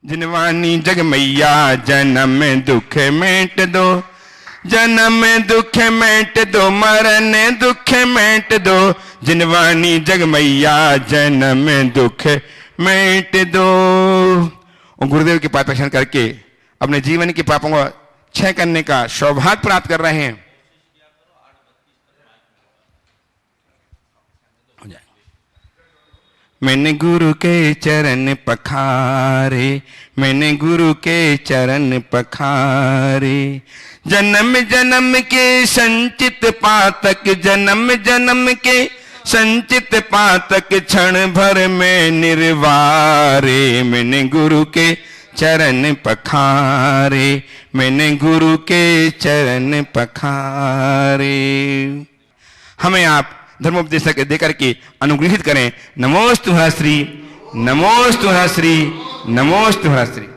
जिनवानी जग मैया जन्म दुख मेट दो, जन्म दुख मेट दो, मरण दुख मेट दो। जिनवानी जग मैया जन्म दुख मेट दो। और गुरुदेव के पाद प्रदर्शन करके अपने जीवन के पापों को क्षय करने का सौभाग्य प्राप्त कर रहे हैं। मैंने गुरु के चरण पखारे, मैंने गुरु के चरण पखारे। जन्म जन्म के संचित पातक, जन्म जन्म के संचित पातक क्षण भर में निर्वारे। मैंने गुरु के चरण पखारे, मैंने गुरु के चरण पखारे। हमें आप धर्मोपदेश देकर के अनुग्रहित करें। नमोस्तु श्री, नमोस्तु श्री, नमोस्तु श्री।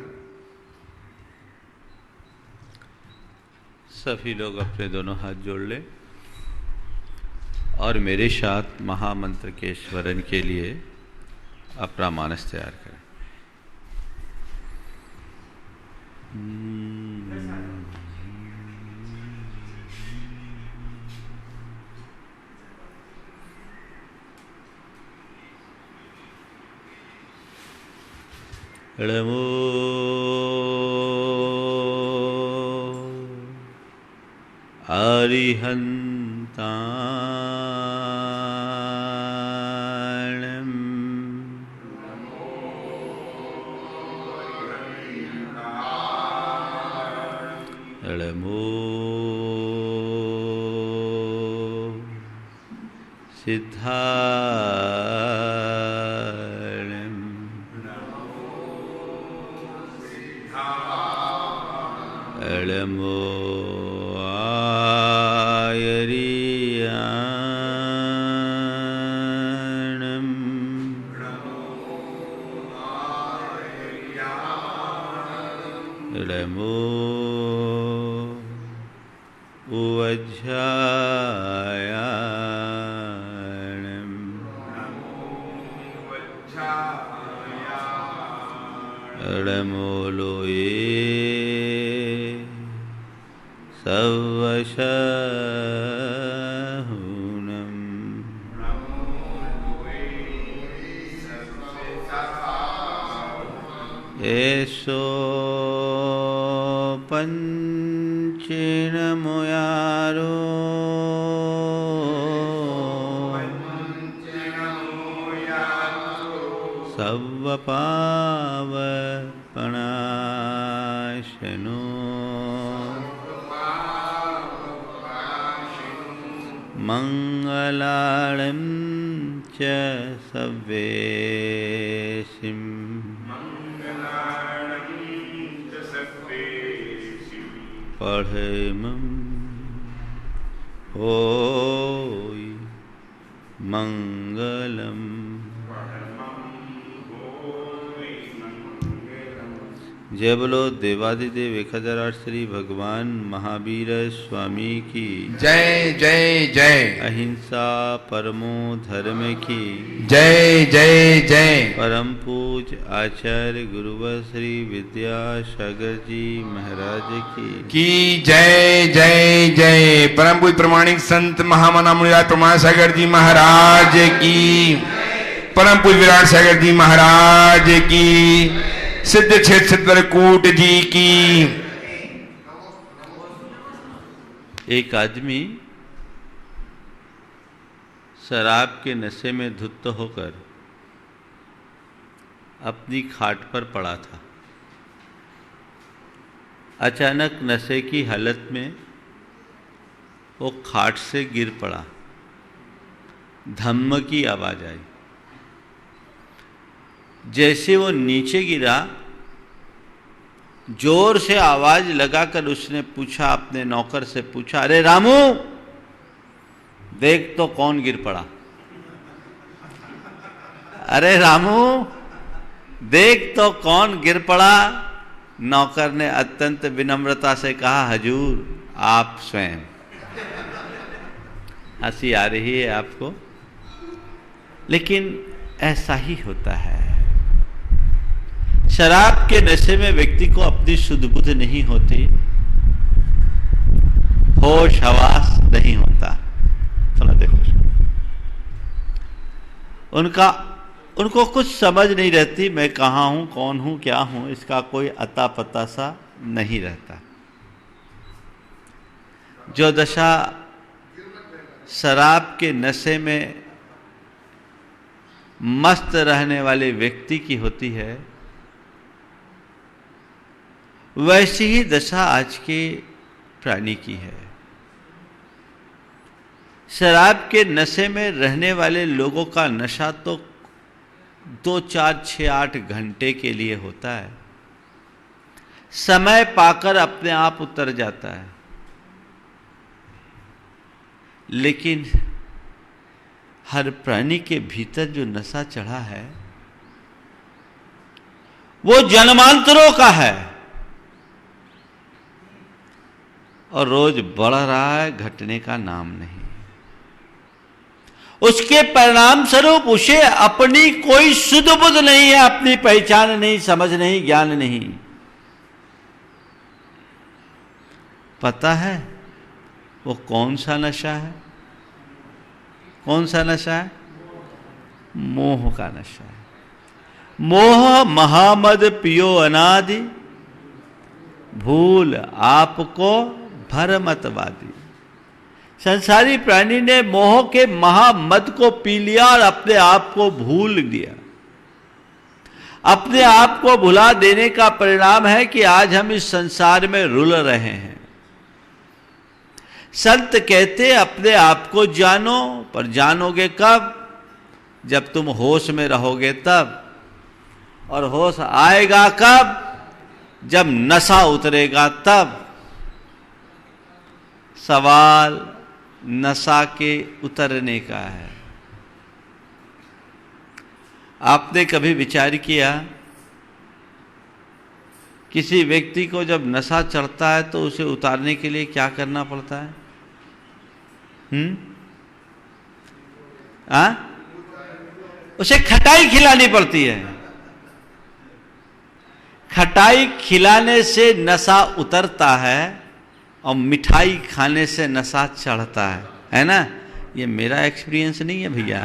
सभी लोग अपने दोनों हाथ जोड़ लें और मेरे साथ महामंत्र के स्मरण के लिए अपना मानस तैयार करें। नमो अरिहन्ताणं, नमो सिद्धाणं, नमो आयर्याणं, नमो उवज्झायाणं, नमो लोये सवशहुनं, एषो पञ्चेनमुयारो सवपावपणाशनो, मंगलालं च सव्येसिं, पढ़ेमं होय मंगलम। जय बोलो देवादिदेव 1008 श्री भगवान महावीर स्वामी की जय जय जय। अहिंसा परमो धर्म की जय जय जय। परम पूज आचार्य गुरुवर श्री विद्यासागर जी महाराज की जय जय जय। परम पूज प्रमाणिक संत महामना मुनिराज प्रमाण सागर जी महाराज की, परम पूज विराट सागर जी महाराज की, सिद्ध क्षेत्र सिद्धरकूट जी की। एक आदमी शराब के नशे में धुत होकर अपनी खाट पर पड़ा था। अचानक नशे की हालत में वो खाट से गिर पड़ा। धम्म की आवाज आई। जैसे वो नीचे गिरा, जोर से आवाज लगाकर उसने पूछा, अपने नौकर से पूछा, अरे रामू देख तो कौन गिर पड़ा। अरे रामू देख तो कौन गिर पड़ा। नौकर ने अत्यंत विनम्रता से कहा, हजूर आप स्वयं। हंसी आ रही है आपको, लेकिन ऐसा ही होता है। शराब के नशे में व्यक्ति को अपनी शुद्ध बुद्ध नहीं होती, होश हवास नहीं होता। थोड़ा देखो, उनको कुछ समझ नहीं रहती, मैं कहाँ हूं, कौन हूं, क्या हूं, इसका कोई अता पता सा नहीं रहता। जो दशा शराब के नशे में मस्त रहने वाले व्यक्ति की होती है, वैसी ही दशा आज के प्राणी की है। शराब के नशे में रहने वाले लोगों का नशा तो 2, 4, 6, 8 घंटे के लिए होता है, समय पाकर अपने आप उतर जाता है। लेकिन हर प्राणी के भीतर जो नशा चढ़ा है वो जन्मांतरों का है और रोज बढ़ रहा है, घटने का नाम नहीं। उसके परिणाम स्वरूप उसे अपनी कोई शुद्ध बुद्ध नहीं है, अपनी पहचान नहीं, समझ नहीं, ज्ञान नहीं। पता है वो कौन सा नशा है? कौन सा नशा है? मोह का नशा है। मोह महामद पियो अनादि, भूल आपको भरमतवादी। संसारी प्राणी ने मोह के महामद को पी लिया और अपने आप को भूल दिया। अपने आप को भुला देने का परिणाम है कि आज हम इस संसार में रुल रहे हैं। संत कहते अपने आप को जानो, पर जानोगे कब? जब तुम होश में रहोगे तब। और होश आएगा कब? जब नशा उतरेगा तब। सवाल नशा के उतरने का है। आपने कभी विचार किया, किसी व्यक्ति को जब नशा चढ़ता है तो उसे उतारने के लिए क्या करना पड़ता है? उसे खटाई खिलानी पड़ती है। खटाई खिलाने से नशा उतरता है और मिठाई खाने से नशा चढ़ता है ना? ये मेरा एक्सपीरियंस नहीं है भैया,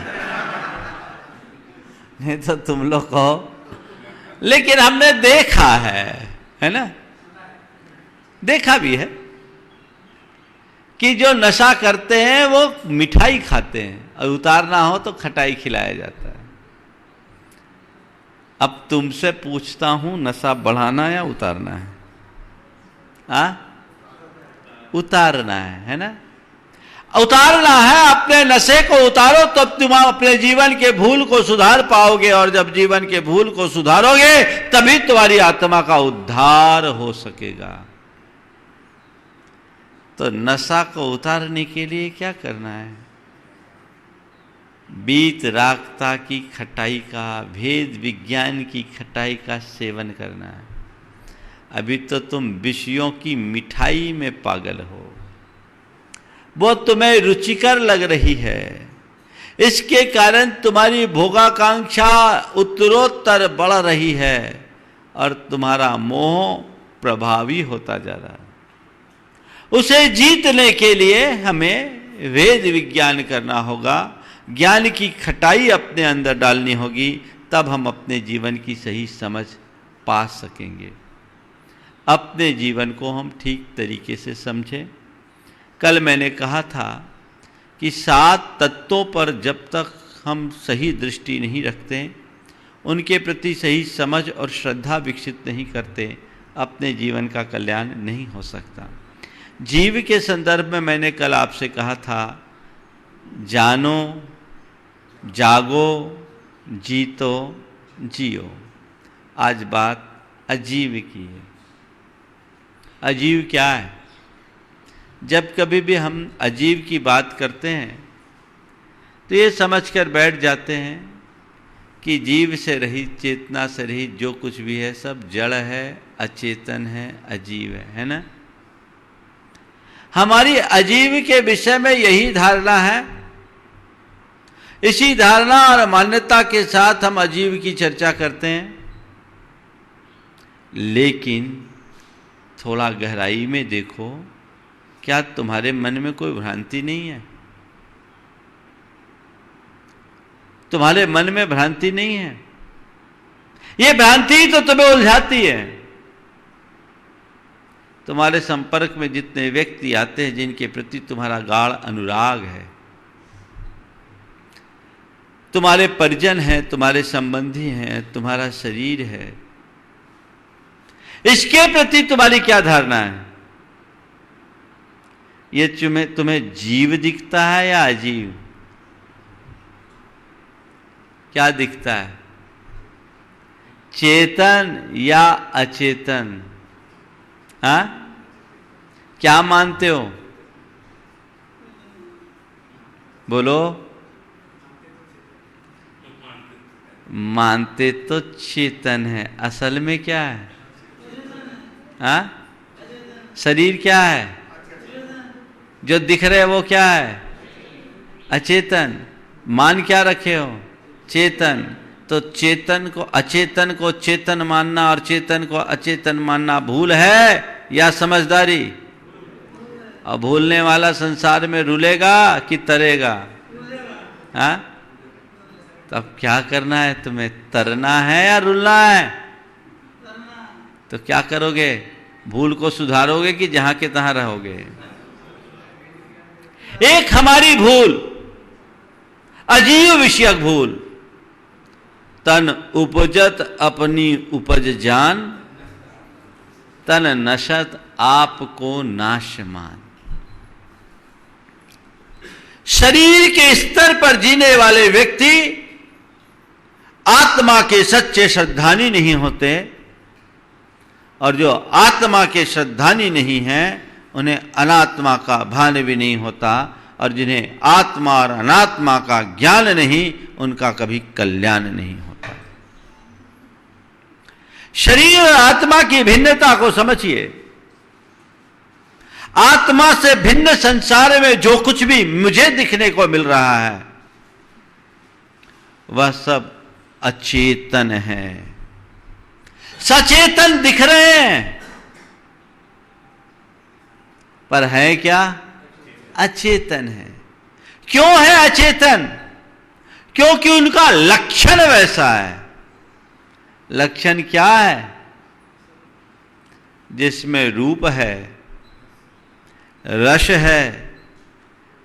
नहीं तो तुम लोग कहो, लेकिन हमने देखा है ना? देखा भी है कि जो नशा करते हैं वो मिठाई खाते हैं और उतारना हो तो खटाई खिलाया जाता है। अब तुमसे पूछता हूं, नशा बढ़ाना या उतारना है? उतारना है ना? उतारना है। अपने नशे को उतारो तब तुम अपने जीवन के भूल को सुधार पाओगे, और जब जीवन के भूल को सुधारोगे तभी तुम्हारी आत्मा का उद्धार हो सकेगा। तो नशा को उतारने के लिए क्या करना है? बीत रागता की खटाई का, भेद विज्ञान की खटाई का सेवन करना है। अभी तो तुम विषयों की मिठाई में पागल हो, वो तुम्हें रुचिकर लग रही है, इसके कारण तुम्हारी भोगाकांक्षा उत्तरोत्तर बढ़ रही है और तुम्हारा मोह प्रभावी होता जा रहा है। उसे जीतने के लिए हमें वेद विज्ञान करना होगा, ज्ञान की खटाई अपने अंदर डालनी होगी, तब हम अपने जीवन की सही समझ पा सकेंगे, अपने जीवन को हम ठीक तरीके से समझें। कल मैंने कहा था कि 7 तत्वों पर जब तक हम सही दृष्टि नहीं रखते, उनके प्रति सही समझ और श्रद्धा विकसित नहीं करते, अपने जीवन का कल्याण नहीं हो सकता। जीव के संदर्भ में मैंने कल आपसे कहा था, जानो, जागो, जीतो, जियो। आज बात अजीव की है। अजीव क्या है? जब कभी भी हम अजीव की बात करते हैं तो ये समझकर बैठ जाते हैं कि जीव से रहित, चेतना से रहित जो कुछ भी है सब जड़ है, अचेतन है, अजीव है ना? हमारी अजीव के विषय में यही धारणा है। इसी धारणा और मान्यता के साथ हम अजीव की चर्चा करते हैं। लेकिन थोड़ा गहराई में देखो, क्या तुम्हारे मन में कोई भ्रांति नहीं है? तुम्हारे मन में भ्रांति नहीं है? ये भ्रांति ही तो तुम्हें उलझाती है। तुम्हारे संपर्क में जितने व्यक्ति आते हैं जिनके प्रति तुम्हारा गाढ़ अनुराग है, तुम्हारे परिजन हैं, तुम्हारे संबंधी हैं, तुम्हारा शरीर है, इसके प्रति तुम्हारी क्या धारणा है? ये तुम्हें जीव दिखता है या अजीव? क्या दिखता है? चेतन या अचेतन? हाँ, क्या मानते हो? बोलो। मानते तो चेतन है, असल में क्या है? हाँ, शरीर क्या है? जो दिख रहे वो क्या है? अचेतन। मान क्या रखे हो? चेतन। तो चेतन को अचेतन को चेतन मानना और चेतन को अचेतन मानना भूल है या समझदारी? और भूलने वाला संसार में रुलेगा कि तरेगा? हाँ, तब क्या करना है तुम्हें? तरना है या रुलना है? तो क्या करोगे? भूल को सुधारोगे कि जहां के तहां रहोगे? एक हमारी भूल, अजीव विषयक भूल, तन उपजत अपनी उपज जान, तन नशत आपको नाश मान। शरीर के स्तर पर जीने वाले व्यक्ति आत्मा के सच्चे श्रद्धानी नहीं होते, और जो आत्मा के श्रद्धानी नहीं हैं उन्हें अनात्मा का भान भी नहीं होता, और जिन्हें आत्मा और अनात्मा का ज्ञान नहीं उनका कभी कल्याण नहीं होता। शरीर और आत्मा की भिन्नता को समझिए। आत्मा से भिन्न संसार में जो कुछ भी मुझे दिखने को मिल रहा है वह सब अचेतन है। सचेतन दिख रहे हैं पर है क्या? अचेतन है। क्यों है अचेतन? क्योंकि उनका लक्षण वैसा है। लक्षण क्या है? जिसमें रूप है, रस है,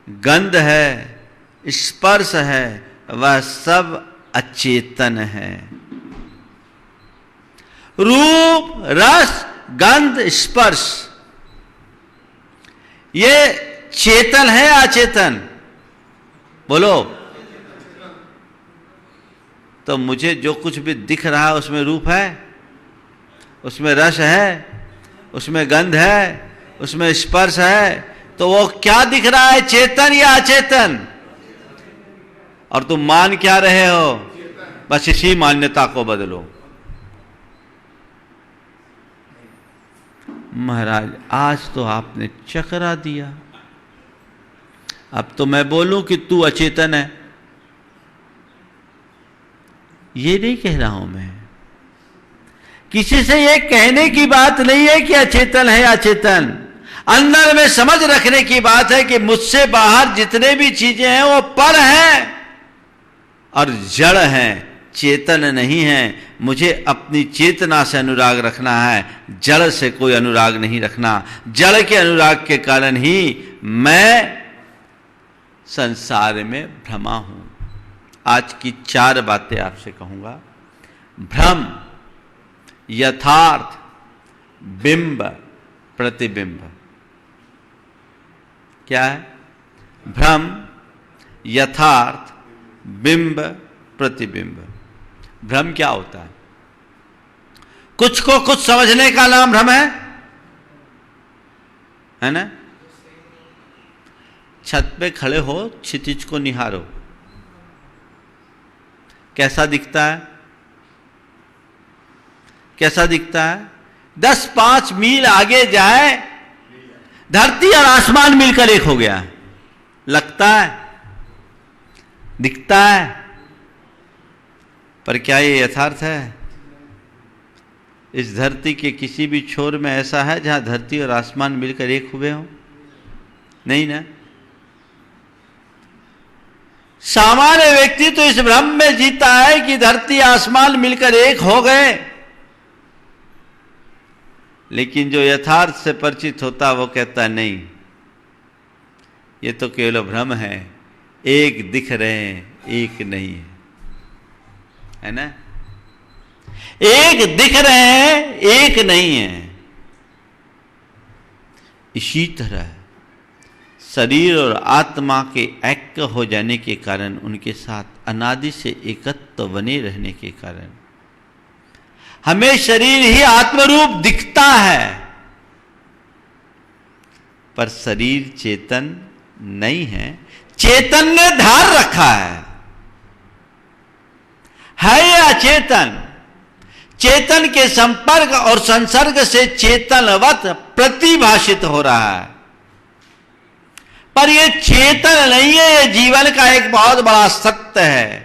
गंध है, स्पर्श है, वह सब अचेतन है। रूप, रस, गंध, स्पर्श, ये चेतन है या अचेतन? बोलो। तो मुझे जो कुछ भी दिख रहा है उसमें रूप है, उसमें रस है, उसमें गंध है, उसमें स्पर्श है, तो वो क्या दिख रहा है? चेतन या अचेतन? और तुम मान क्या रहे हो? बस इसी मान्यता को बदलो। महाराज आज तो आपने चकरा दिया, अब तो मैं बोलूं कि तू अचेतन है? ये नहीं कह रहा हूं मैं। किसी से ये कहने की बात नहीं है कि अचेतन है या चेतन। अंदर में समझ रखने की बात है कि मुझसे बाहर जितने भी चीजें हैं वो पर हैं और जड़ हैं, चेतन नहीं है। मुझे अपनी चेतना से अनुराग रखना है, जड़ से कोई अनुराग नहीं रखना। जड़ के अनुराग के कारण ही मैं संसार में भ्रमा हूं। आज की 4 बातें आपसे कहूंगा। भ्रम, यथार्थ, बिंब, प्रतिबिंब। क्या है? भ्रम, यथार्थ, बिंब, प्रतिबिंब। भ्रम क्या होता है? कुछ को कुछ समझने का नाम भ्रम है ना? छत पे खड़े हो, क्षितिज को निहारो, कैसा दिखता है? कैसा दिखता है? 10-5 मील आगे जाए, धरती और आसमान मिलकर एक हो गया, लगता है, दिखता है, पर क्या ये यथार्थ है? इस धरती के किसी भी छोर में ऐसा है जहां धरती और आसमान मिलकर एक हुए हों? नहीं ना। सामान्य व्यक्ति तो इस भ्रम में जीता है कि धरती आसमान मिलकर एक हो गए, लेकिन जो यथार्थ से परिचित होता वो कहता नहीं, ये तो केवल भ्रम है, एक दिख रहे हैं, एक नहीं है, है ना। एक दिख रहे हैं, एक नहीं है। इसी तरह शरीर और आत्मा के ऐक्य हो जाने के कारण, उनके साथ अनादि से एकत्व बने रहने के कारण हमें शरीर ही आत्मरूप दिखता है, पर शरीर चेतन नहीं है। चेतन ने धार रखा है या चेतन? चेतन के संपर्क और संसर्ग से चेतनवत प्रतिभाषित हो रहा है, पर यह चेतन नहीं है। यह जीवन का एक बहुत बड़ा सत्य है।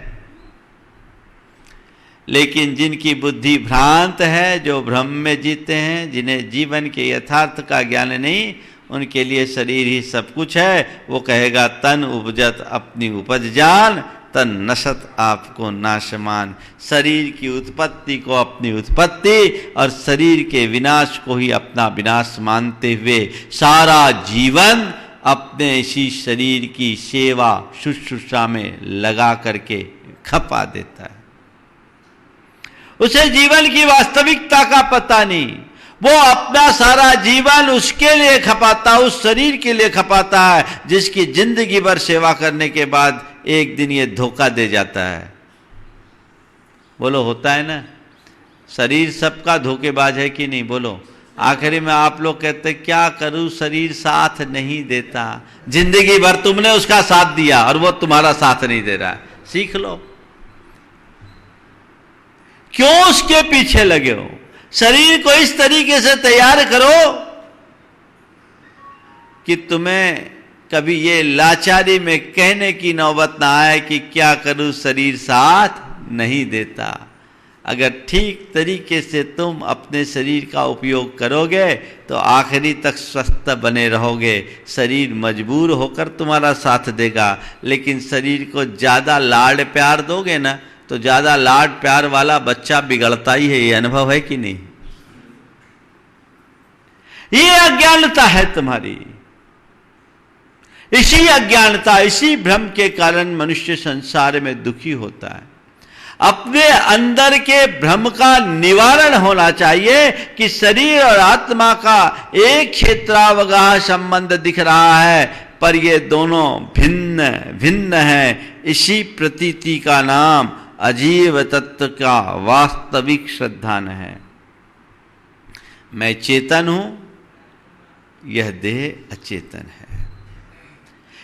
लेकिन जिनकी बुद्धि भ्रांत है, जो भ्रम में जीते हैं, जिन्हें जीवन के यथार्थ का ज्ञान नहीं, उनके लिए शरीर ही सब कुछ है। वो कहेगा तन उपजत अपनी उपज जान, तन नशत आपको नाशमान। शरीर की उत्पत्ति को अपनी उत्पत्ति और शरीर के विनाश को ही अपना विनाश मानते हुए सारा जीवन अपने इसी शरीर की सेवा शुश्रूषा में लगा करके खपा देता है। उसे जीवन की वास्तविकता का पता नहीं। वो अपना सारा जीवन उसके लिए खपाता, उस शरीर के लिए खपाता है, जिसकी जिंदगी भर सेवा करने के बाद एक दिन ये धोखा दे जाता है। बोलो, होता है ना। शरीर सबका धोखेबाज है कि नहीं? बोलो। आखिरी में आप लोग कहते क्या करूं, शरीर साथ नहीं देता। जिंदगी भर तुमने उसका साथ दिया और वो तुम्हारा साथ नहीं दे रहा है। सीख लो, क्यों उसके पीछे लगे हो? शरीर को इस तरीके से तैयार करो कि तुम्हें कभी ये लाचारी में कहने की नौबत ना आए कि क्या करूं, शरीर साथ नहीं देता। अगर ठीक तरीके से तुम अपने शरीर का उपयोग करोगे तो आखिरी तक स्वस्थ बने रहोगे। शरीर मजबूर होकर तुम्हारा साथ देगा, लेकिन शरीर को ज़्यादा लाड प्यार दोगे ना, तो ज़्यादा लाड प्यार वाला बच्चा बिगड़ता ही है। ये अनुभव है कि नहीं? ये अज्ञानता है तुम्हारी। इसी अज्ञानता, इसी भ्रम के कारण मनुष्य संसार में दुखी होता है। अपने अंदर के भ्रम का निवारण होना चाहिए कि शरीर और आत्मा का एक क्षेत्रावगाह संबंध दिख रहा है, पर ये दोनों भिन्न भिन्न हैं। इसी प्रतीति का नाम अजीव तत्व का वास्तविक श्रद्धान है। मैं चेतन हूं, यह देह अचेतन है।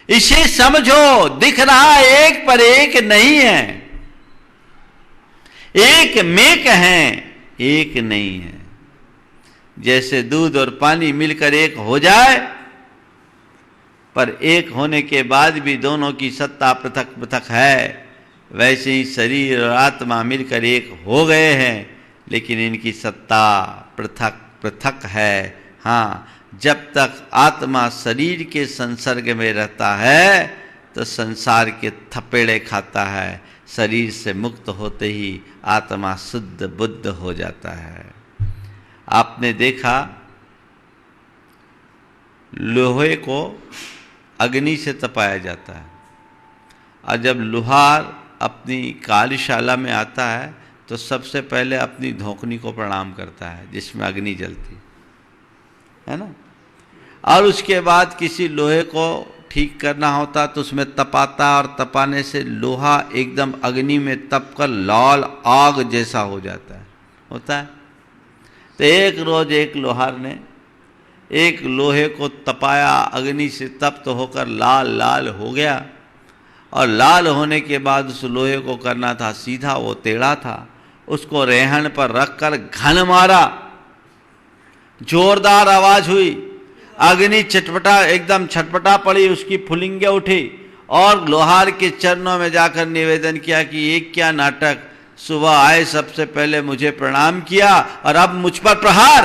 इसे समझो, दिख रहा एक पर एक नहीं है। एक में हैं, एक नहीं है। जैसे दूध और पानी मिलकर एक हो जाए, पर एक होने के बाद भी दोनों की सत्ता पृथक पृथक है, वैसे ही शरीर और आत्मा मिलकर एक हो गए हैं, लेकिन इनकी सत्ता पृथक पृथक है। हाँ, जब तक आत्मा शरीर के संसर्ग में रहता है तो संसार के थपेड़े खाता है। शरीर से मुक्त होते ही आत्मा शुद्ध बुद्ध हो जाता है। आपने देखा, लोहे को अग्नि से तपाया जाता है, और जब लोहार अपनी कार्यशाला में आता है तो सबसे पहले अपनी धोखनी को प्रणाम करता है जिसमें अग्नि जलती है ना। और उसके बाद किसी लोहे को ठीक करना होता तो उसमें तपाता, और तपाने से लोहा एकदम अग्नि में तपकर लाल आग जैसा हो जाता है, होता है। तो एक रोज एक लोहार ने एक लोहे को तपाया, अग्नि से तप्त होकर लाल लाल हो गया, और लाल होने के बाद उस लोहे को करना था सीधा, वो टेढ़ा था। उसको रेहन पर रखकर घन मारा, जोरदार आवाज हुई, अग्नि चटपटा एकदम छटपटा पड़ी, उसकी फुलिंगे उठी, और लोहार के चरणों में जाकर निवेदन किया कि ये क्या नाटक, सुबह आए सबसे पहले मुझे प्रणाम किया और अब मुझ पर प्रहार।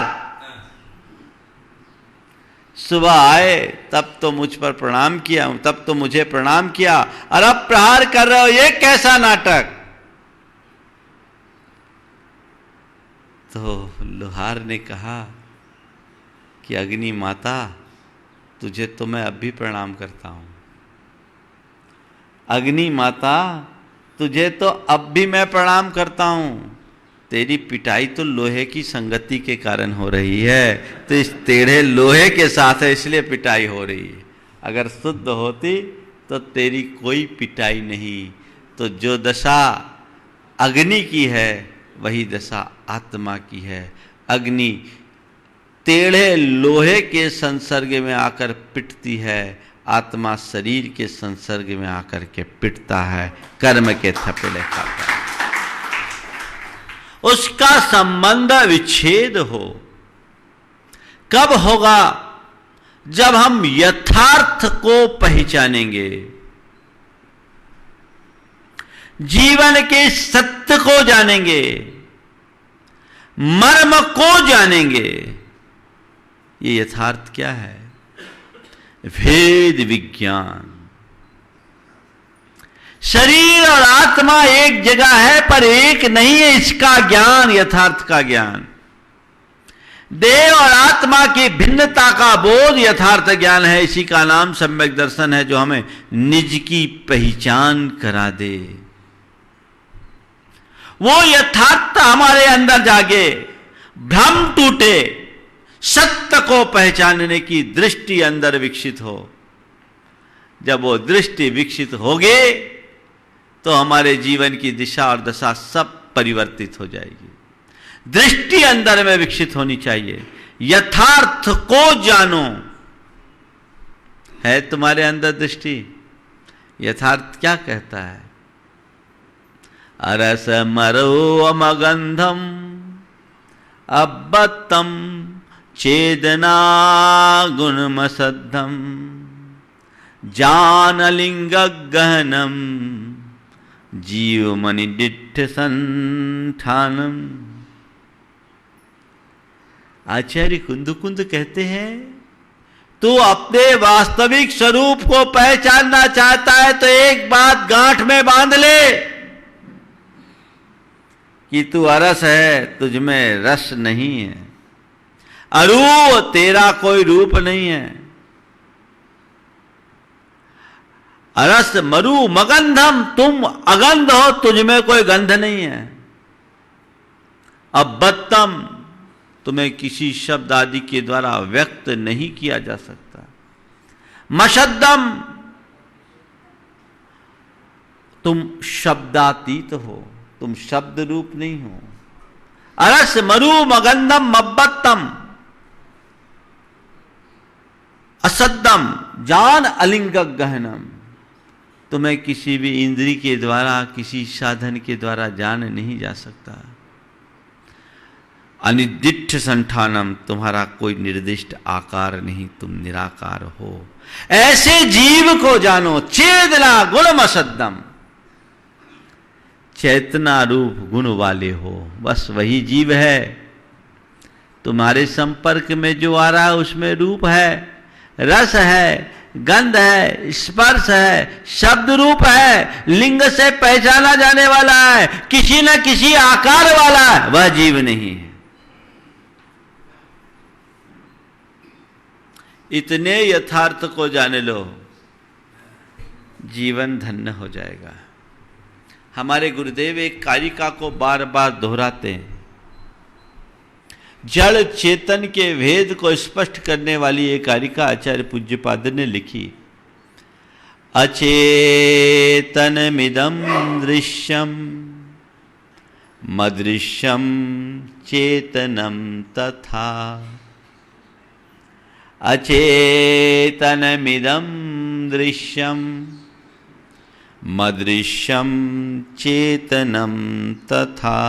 सुबह आए तब तो मुझ पर प्रणाम किया, तब तो मुझे प्रणाम किया और अब प्रहार कर रहे हो, ये कैसा नाटक। तो लोहार ने कहा कि अग्नि माता, तुझे तो मैं अब भी प्रणाम करता हूं। अग्नि माता, तुझे तो अब भी मैं प्रणाम करता हूं। तेरी पिटाई तो लोहे की संगति के कारण हो रही है, तो इस टेढ़े लोहे के साथ है इसलिए पिटाई हो रही है। अगर शुद्ध होती तो तेरी कोई पिटाई नहीं। तो जो दशा अग्नि की है वही दशा आत्मा की है। अग्नि टेढ़े लोहे के संसर्ग में आकर पिटती है, आत्मा शरीर के संसर्ग में आकर के पिटता है, कर्म के थपेले खाता है। उसका संबंध विच्छेद हो। कब होगा? जब हम यथार्थ को पहचानेंगे, जीवन के सत्य को जानेंगे, मर्म को जानेंगे। ये यथार्थ क्या है? भेद विज्ञान। शरीर और आत्मा एक जगह है पर एक नहीं है, इसका ज्ञान यथार्थ का ज्ञान। देह और आत्मा की भिन्नता का बोध यथार्थ ज्ञान है। इसी का नाम सम्यक दर्शन है, जो हमें निज की पहचान करा दे। वो यथार्थ हमारे अंदर जागे, भ्रम टूटे, सत्य को पहचानने की दृष्टि अंदर विकसित हो। जब वो दृष्टि विकसित होगी तो हमारे जीवन की दिशा और दशा सब परिवर्तित हो जाएगी। दृष्टि अंदर में विकसित होनी चाहिए। यथार्थ को जानो। है तुम्हारे अंदर दृष्टि? यथार्थ क्या कहता है? अरस मरो अमगंधम अब्बतम चेदना गुणमसद्धम जानलिंग गहनम जीवमणि डिट्ठ संठानम। आचार्य कुंद कहते हैं, तू अपने वास्तविक स्वरूप को पहचानना चाहता है तो एक बात गांठ में बांध ले कि तू अरस है, तुझ में रस नहीं है। अरूप, तेरा कोई रूप नहीं है। अरस मरु मगंधम, तुम अगंध हो, तुझ में कोई गंध नहीं है। अब्बत्तम, तुम्हें किसी शब्द आदि के द्वारा व्यक्त नहीं किया जा सकता। मशद्दम, तुम शब्दातीत हो, तुम शब्द रूप नहीं हो। अरस मरु मगंधम अब्बत्तम असद्दम जान अलिंग गहनम, तुम्हें किसी भी इंद्री के द्वारा, किसी साधन के द्वारा जान नहीं जा सकता। अनिदिष्ट संठानम, तुम्हारा कोई निर्दिष्ट आकार नहीं, तुम निराकार हो। ऐसे जीव को जानो। चेतना गुणम असद्दम, चेतना रूप गुण वाले हो, बस वही जीव है। तुम्हारे संपर्क में जो आ रहा है उसमें रूप है, रस है, गंध है, स्पर्श है, शब्द रूप है, लिंग से पहचाना जाने वाला है, किसी न किसी आकार वाला है, वह जीव नहीं है। इतने यथार्थ को जाने लो, जीवन धन्य हो जाएगा। हमारे गुरुदेव एक कारिका को बार बार दोहराते हैं। जड़ चेतन के भेद को स्पष्ट करने वाली एक कारिका आचार्य पूज्यपाद ने लिखी। अचेतनमिदं दृश्यम मदृश्यम चेतनम तथा। अचेतनमिदं दृश्यम मदृश्यम चेतनम तथा।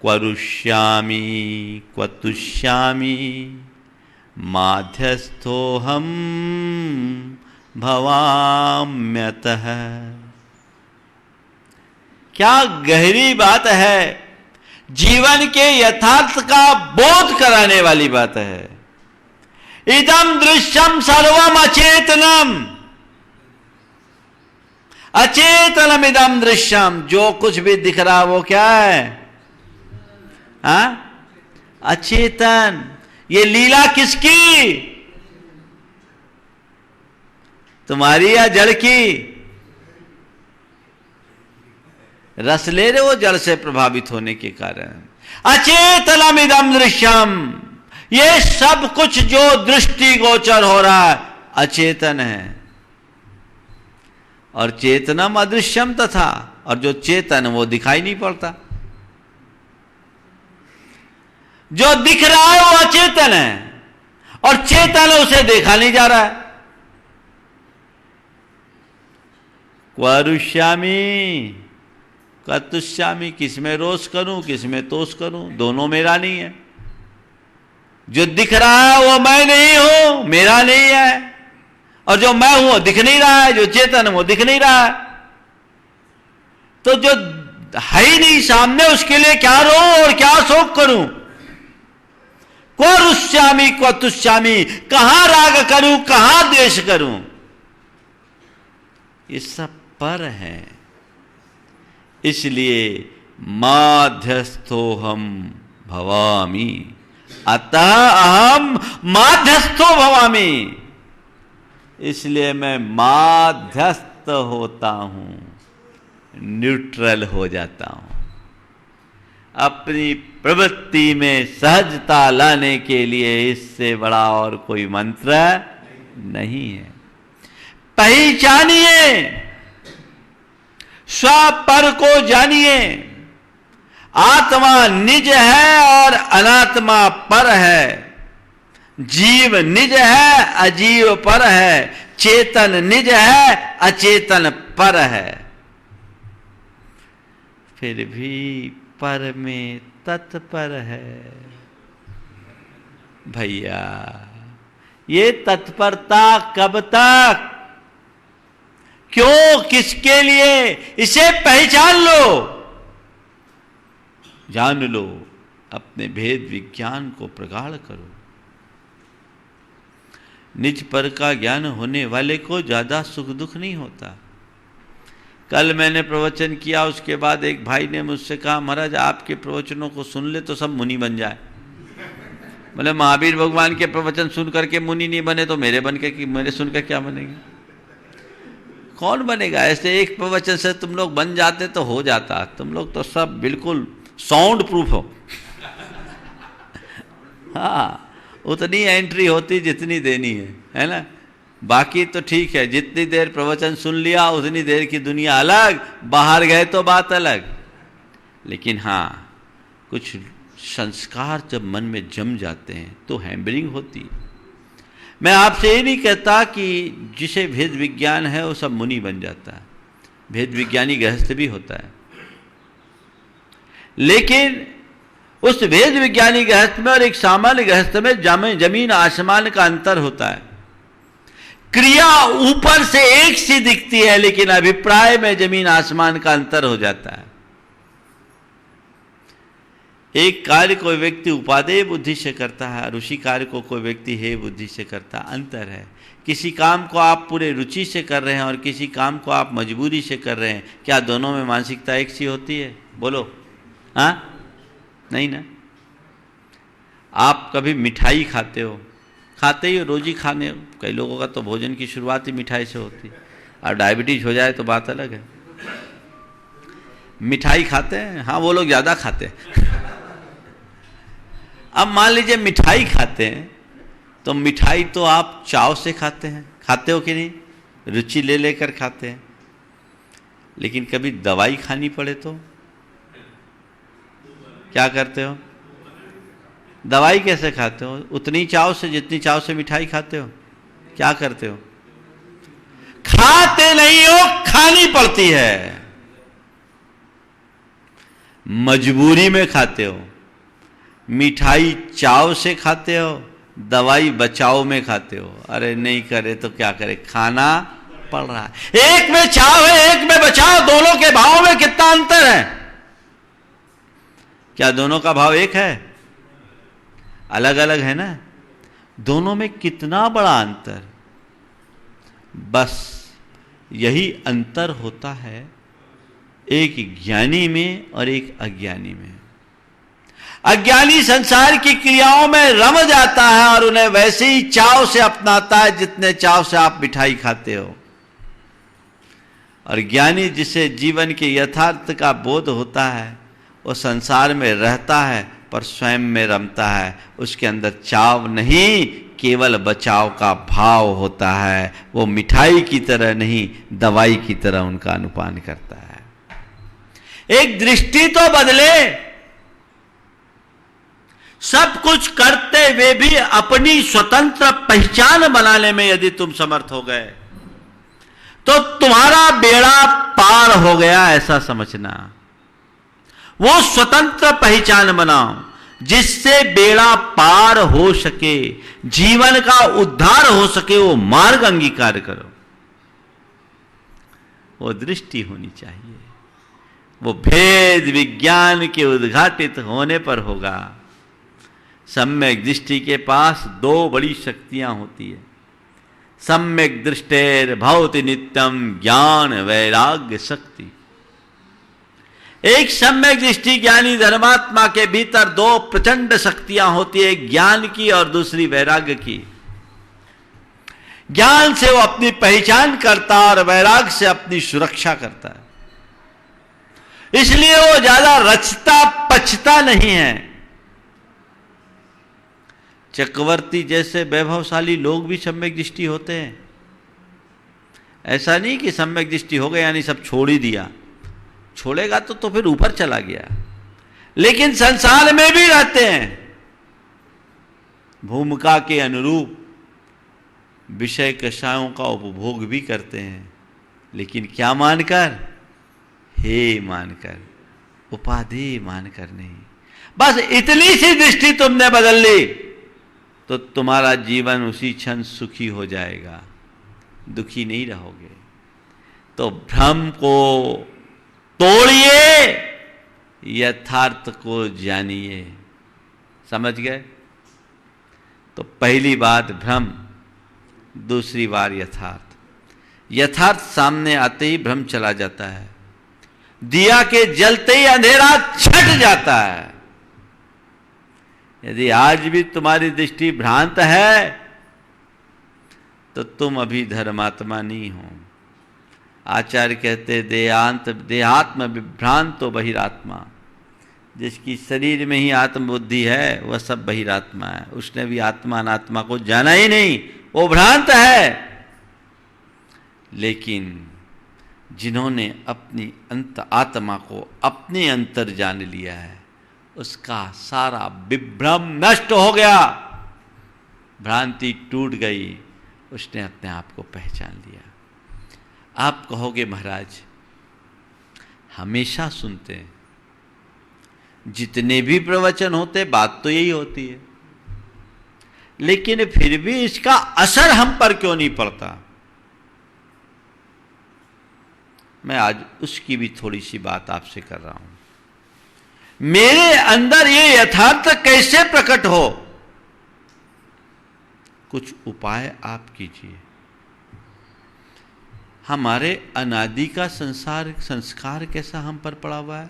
क्वरुष्यामि क्वतुष्यामि माध्यस्थोऽहं भवाम्यतः। क्या गहरी बात है, जीवन के यथार्थ का बोध कराने वाली बात है। इदम दृश्यम सर्वम अचेतनम, अचेतनम इदम दृश्यम, जो कुछ भी दिख रहा वो क्या है? अचेतन। ये लीला किसकी? तुम्हारी या जड़ की? रस ले रहे हो जड़ से प्रभावित होने के कारण। अचेतनम इदम दृश्यम, ये सब कुछ जो दृष्टि गोचर हो रहा है अचेतन है। और चेतनम अदृश्यम तथा, और जो चेतन वो दिखाई नहीं पड़ता। जो दिख रहा है वो अचेतन है, और चेतन उसे देखा नहीं जा रहा है। क्वरुष्यामी कतुष्यामी, किसमें रोष करूं किसमें तोष करूं, दोनों मेरा नहीं है। जो दिख रहा है वो मैं नहीं हूं, मेरा नहीं है, और जो मैं हूं वो दिख नहीं रहा है, जो चेतन है वो दिख नहीं रहा है। तो जो है ही नहीं सामने उसके लिए क्या रो और क्या शोक करूं? को रुष्यामी को तुष्यामी, कहां राग करूं कहां द्वेष करूं? ये सब पर है। इसलिए माध्यस्थो हम भवामी, अतः अहम माध्यस्थो भवामी, इसलिए मैं माध्यस्थ होता हूं, न्यूट्रल हो जाता हूं। अपनी प्रवृत्ति में सहजता लाने के लिए इससे बड़ा और कोई मंत्र नहीं है। पहचानिए, स्वपर को जानिए। आत्मा निज है और अनात्मा पर है, जीव निज है अजीव पर है, चेतन निज है अचेतन पर है। फिर भी पर में तत्पर है। भैया ये तत्परता कब तक, क्यों, किसके लिए? इसे पहचान लो, जान लो, अपने भेद विज्ञान को प्रगाढ़ करो। निज पर का ज्ञान होने वाले को ज्यादा सुख दुख नहीं होता। कल मैंने प्रवचन किया, उसके बाद एक भाई ने मुझसे कहा, महाराज आपके प्रवचनों को सुन ले तो सब मुनि बन जाए। बोले महावीर भगवान के प्रवचन सुन करके मुनि नहीं बने तो मेरे बन के, मेरे सुनकर क्या बनेंगे? कौन बनेगा? ऐसे एक प्रवचन से तुम लोग बन जाते तो हो जाता। तुम लोग तो सब बिल्कुल साउंड प्रूफ हो। हाँ, उतनी एंट्री होती जितनी देनी है ना? बाकी तो ठीक है, जितनी देर प्रवचन सुन लिया उतनी देर की दुनिया अलग, बाहर गए तो बात अलग। लेकिन हाँ, कुछ संस्कार जब मन में जम जाते हैं तो हैम्बरिंग होती है। मैं आपसे ये नहीं कहता कि जिसे भेद विज्ञान है वो सब मुनि बन जाता है, भेद विज्ञानी गृहस्थ भी होता है। लेकिन उस भेद विज्ञानी गृहस्थ में और एक सामान्य गृहस्थ में जमीन आसमान का अंतर होता है। क्रिया ऊपर से एक सी दिखती है, लेकिन अभिप्राय में जमीन आसमान का अंतर हो जाता है। एक कार्य कोई व्यक्ति उपादेय बुद्धि से करता है और उसी कार्य को कोई व्यक्ति हे बुद्धि से करता है। अंतर है। किसी काम को आप पूरे रुचि से कर रहे हैं और किसी काम को आप मजबूरी से कर रहे हैं, क्या दोनों में मानसिकता एक सी होती है? बोलो। हाँ, नहीं ना। आप कभी मिठाई खाते हो, खाते ही रोजी खाने हो। कई लोगों का तो भोजन की शुरुआत ही मिठाई से होती है, और डायबिटीज हो जाए तो बात अलग है। मिठाई खाते हैं, हाँ वो लोग ज़्यादा खाते हैं। अब मान लीजिए मिठाई खाते हैं, तो मिठाई तो आप चाव से खाते हैं, खाते हो कि नहीं? रुचि ले लेकर खाते हैं। लेकिन कभी दवाई खानी पड़े तो क्या करते हो? दवाई कैसे खाते हो? उतनी चाव से जितनी चाव से मिठाई खाते हो। क्या करते हो? खाते नहीं हो, खानी पड़ती है, मजबूरी में खाते हो। मिठाई चाव से खाते हो, दवाई बचाव में खाते हो। अरे नहीं करे तो क्या करे, खाना पड़ रहा है। एक में चाव है, एक में बचाव, दोनों के भाव में कितना अंतर है? क्या दोनों का भाव एक है? अलग अलग है ना। दोनों में कितना बड़ा अंतर। बस यही अंतर होता है एक ज्ञानी में और एक अज्ञानी में। अज्ञानी संसार की क्रियाओं में रम जाता है और उन्हें वैसे ही चाव से अपनाता है जितने चाव से आप मिठाई खाते हो। और ज्ञानी, जिसे जीवन के यथार्थ का बोध होता है, वो संसार में रहता है पर स्वयं में रमता है। उसके अंदर चाव नहीं, केवल बचाव का भाव होता है। वो मिठाई की तरह नहीं, दवाई की तरह उनका अनुपान करता है। एक दृष्टि तो बदले। सब कुछ करते हुए भी अपनी स्वतंत्र पहचान बनाने में यदि तुम समर्थ हो गए तो तुम्हारा बेड़ा पार हो गया, ऐसा समझना। वो स्वतंत्र पहचान बनाओ जिससे बेड़ा पार हो सके, जीवन का उद्धार हो सके। वो मार्ग अंगीकार करो। वो दृष्टि होनी चाहिए। वो भेद विज्ञान के उद्घाटित होने पर होगा। सम्यक दृष्टि के पास दो बड़ी शक्तियां होती है। सम्यक दृष्टेर भवति नित्यम ज्ञान वैराग्य शक्ति। एक सम्यक दृष्टि ज्ञानी धर्मात्मा के भीतर दो प्रचंड शक्तियां होती है, ज्ञान की और दूसरी वैराग्य की। ज्ञान से वो अपनी पहचान करता है और वैराग्य से अपनी सुरक्षा करता है। इसलिए वो ज्यादा रचता पचता नहीं है। चक्रवर्ती जैसे वैभवशाली लोग भी सम्यक दृष्टि होते हैं। ऐसा नहीं कि सम्यक दृष्टि हो गया यानी सब छोड़ ही दिया। छोड़ेगा तो फिर ऊपर चला गया। लेकिन संसार में भी रहते हैं। भूमिका के अनुरूप विषय कषायों का उपभोग भी करते हैं, लेकिन क्या मानकर? हे मानकर, उपाधि मानकर नहीं। बस इतनी सी दृष्टि तुमने बदल ली तो तुम्हारा जीवन उसी क्षण सुखी हो जाएगा, दुखी नहीं रहोगे। तो भ्रम को तोड़िए, यथार्थ को जानिए। समझ गए? तो पहली बात भ्रम, दूसरी बार यथार्थ। यथार्थ सामने आते ही भ्रम चला जाता है। दिया के जलते ही अंधेरा छट जाता है। यदि आज भी तुम्हारी दृष्टि भ्रांत है तो तुम अभी धर्मात्मा नहीं हो। आचार्य कहते देहात्म विभ्रांतो बहिरात्मा। जिसकी शरीर में ही आत्मबुद्धि है वह सब बहिरात्मा है। उसने भी आत्मा अनात्मा को जाना ही नहीं, वो भ्रांत है। लेकिन जिन्होंने अपनी अंत आत्मा को अपने अंतर जान लिया है, उसका सारा विभ्रम नष्ट हो गया, भ्रांति टूट गई, उसने अपने आप को पहचान लिया। आप कहोगे महाराज हमेशा सुनते हैं, जितने भी प्रवचन होते बात तो यही होती है, लेकिन फिर भी इसका असर हम पर क्यों नहीं पड़ता? मैं आज उसकी भी थोड़ी सी बात आपसे कर रहा हूं। मेरे अंदर ये यथार्थ कैसे प्रकट हो? कुछ उपाय आप कीजिए। हमारे अनादि का संस्कार कैसा हम पर पड़ा हुआ है?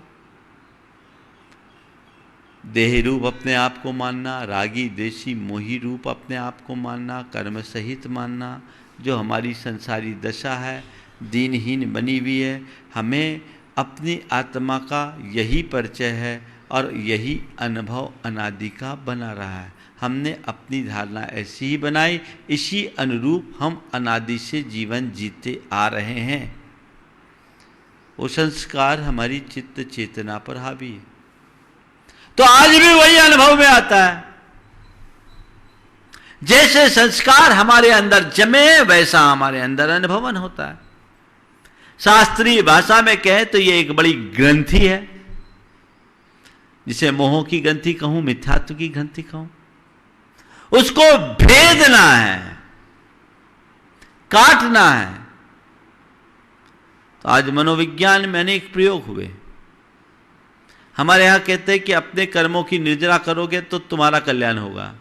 देह रूप अपने आप को मानना, रागी देशी मोही रूप अपने आप को मानना, कर्म सहित मानना, जो हमारी संसारी दशा है, दीनहीन बनी हुई है। हमें अपनी आत्मा का यही परिचय है और यही अनुभव अनादि का बना रहा है। हमने अपनी धारणा ऐसी ही बनाई, इसी अनुरूप हम अनादि से जीवन जीते आ रहे हैं। वो संस्कार हमारी चित्त चेतना पर हावी है, तो आज भी वही अनुभव में आता है। जैसे संस्कार हमारे अंदर जमे वैसा हमारे अंदर अनुभवन होता है। शास्त्रीय भाषा में कहें तो ये एक बड़ी ग्रंथि है, जिसे मोह की ग्रंथि कहूं, मिथ्यात्व की ग्रंथि कहूं। उसको भेदना है, काटना है, तो आज मनोविज्ञान में अनेक प्रयोग हुए। हमारे यहाँ कहते हैं कि अपने कर्मों की निर्जरा करोगे तो तुम्हारा कल्याण होगा।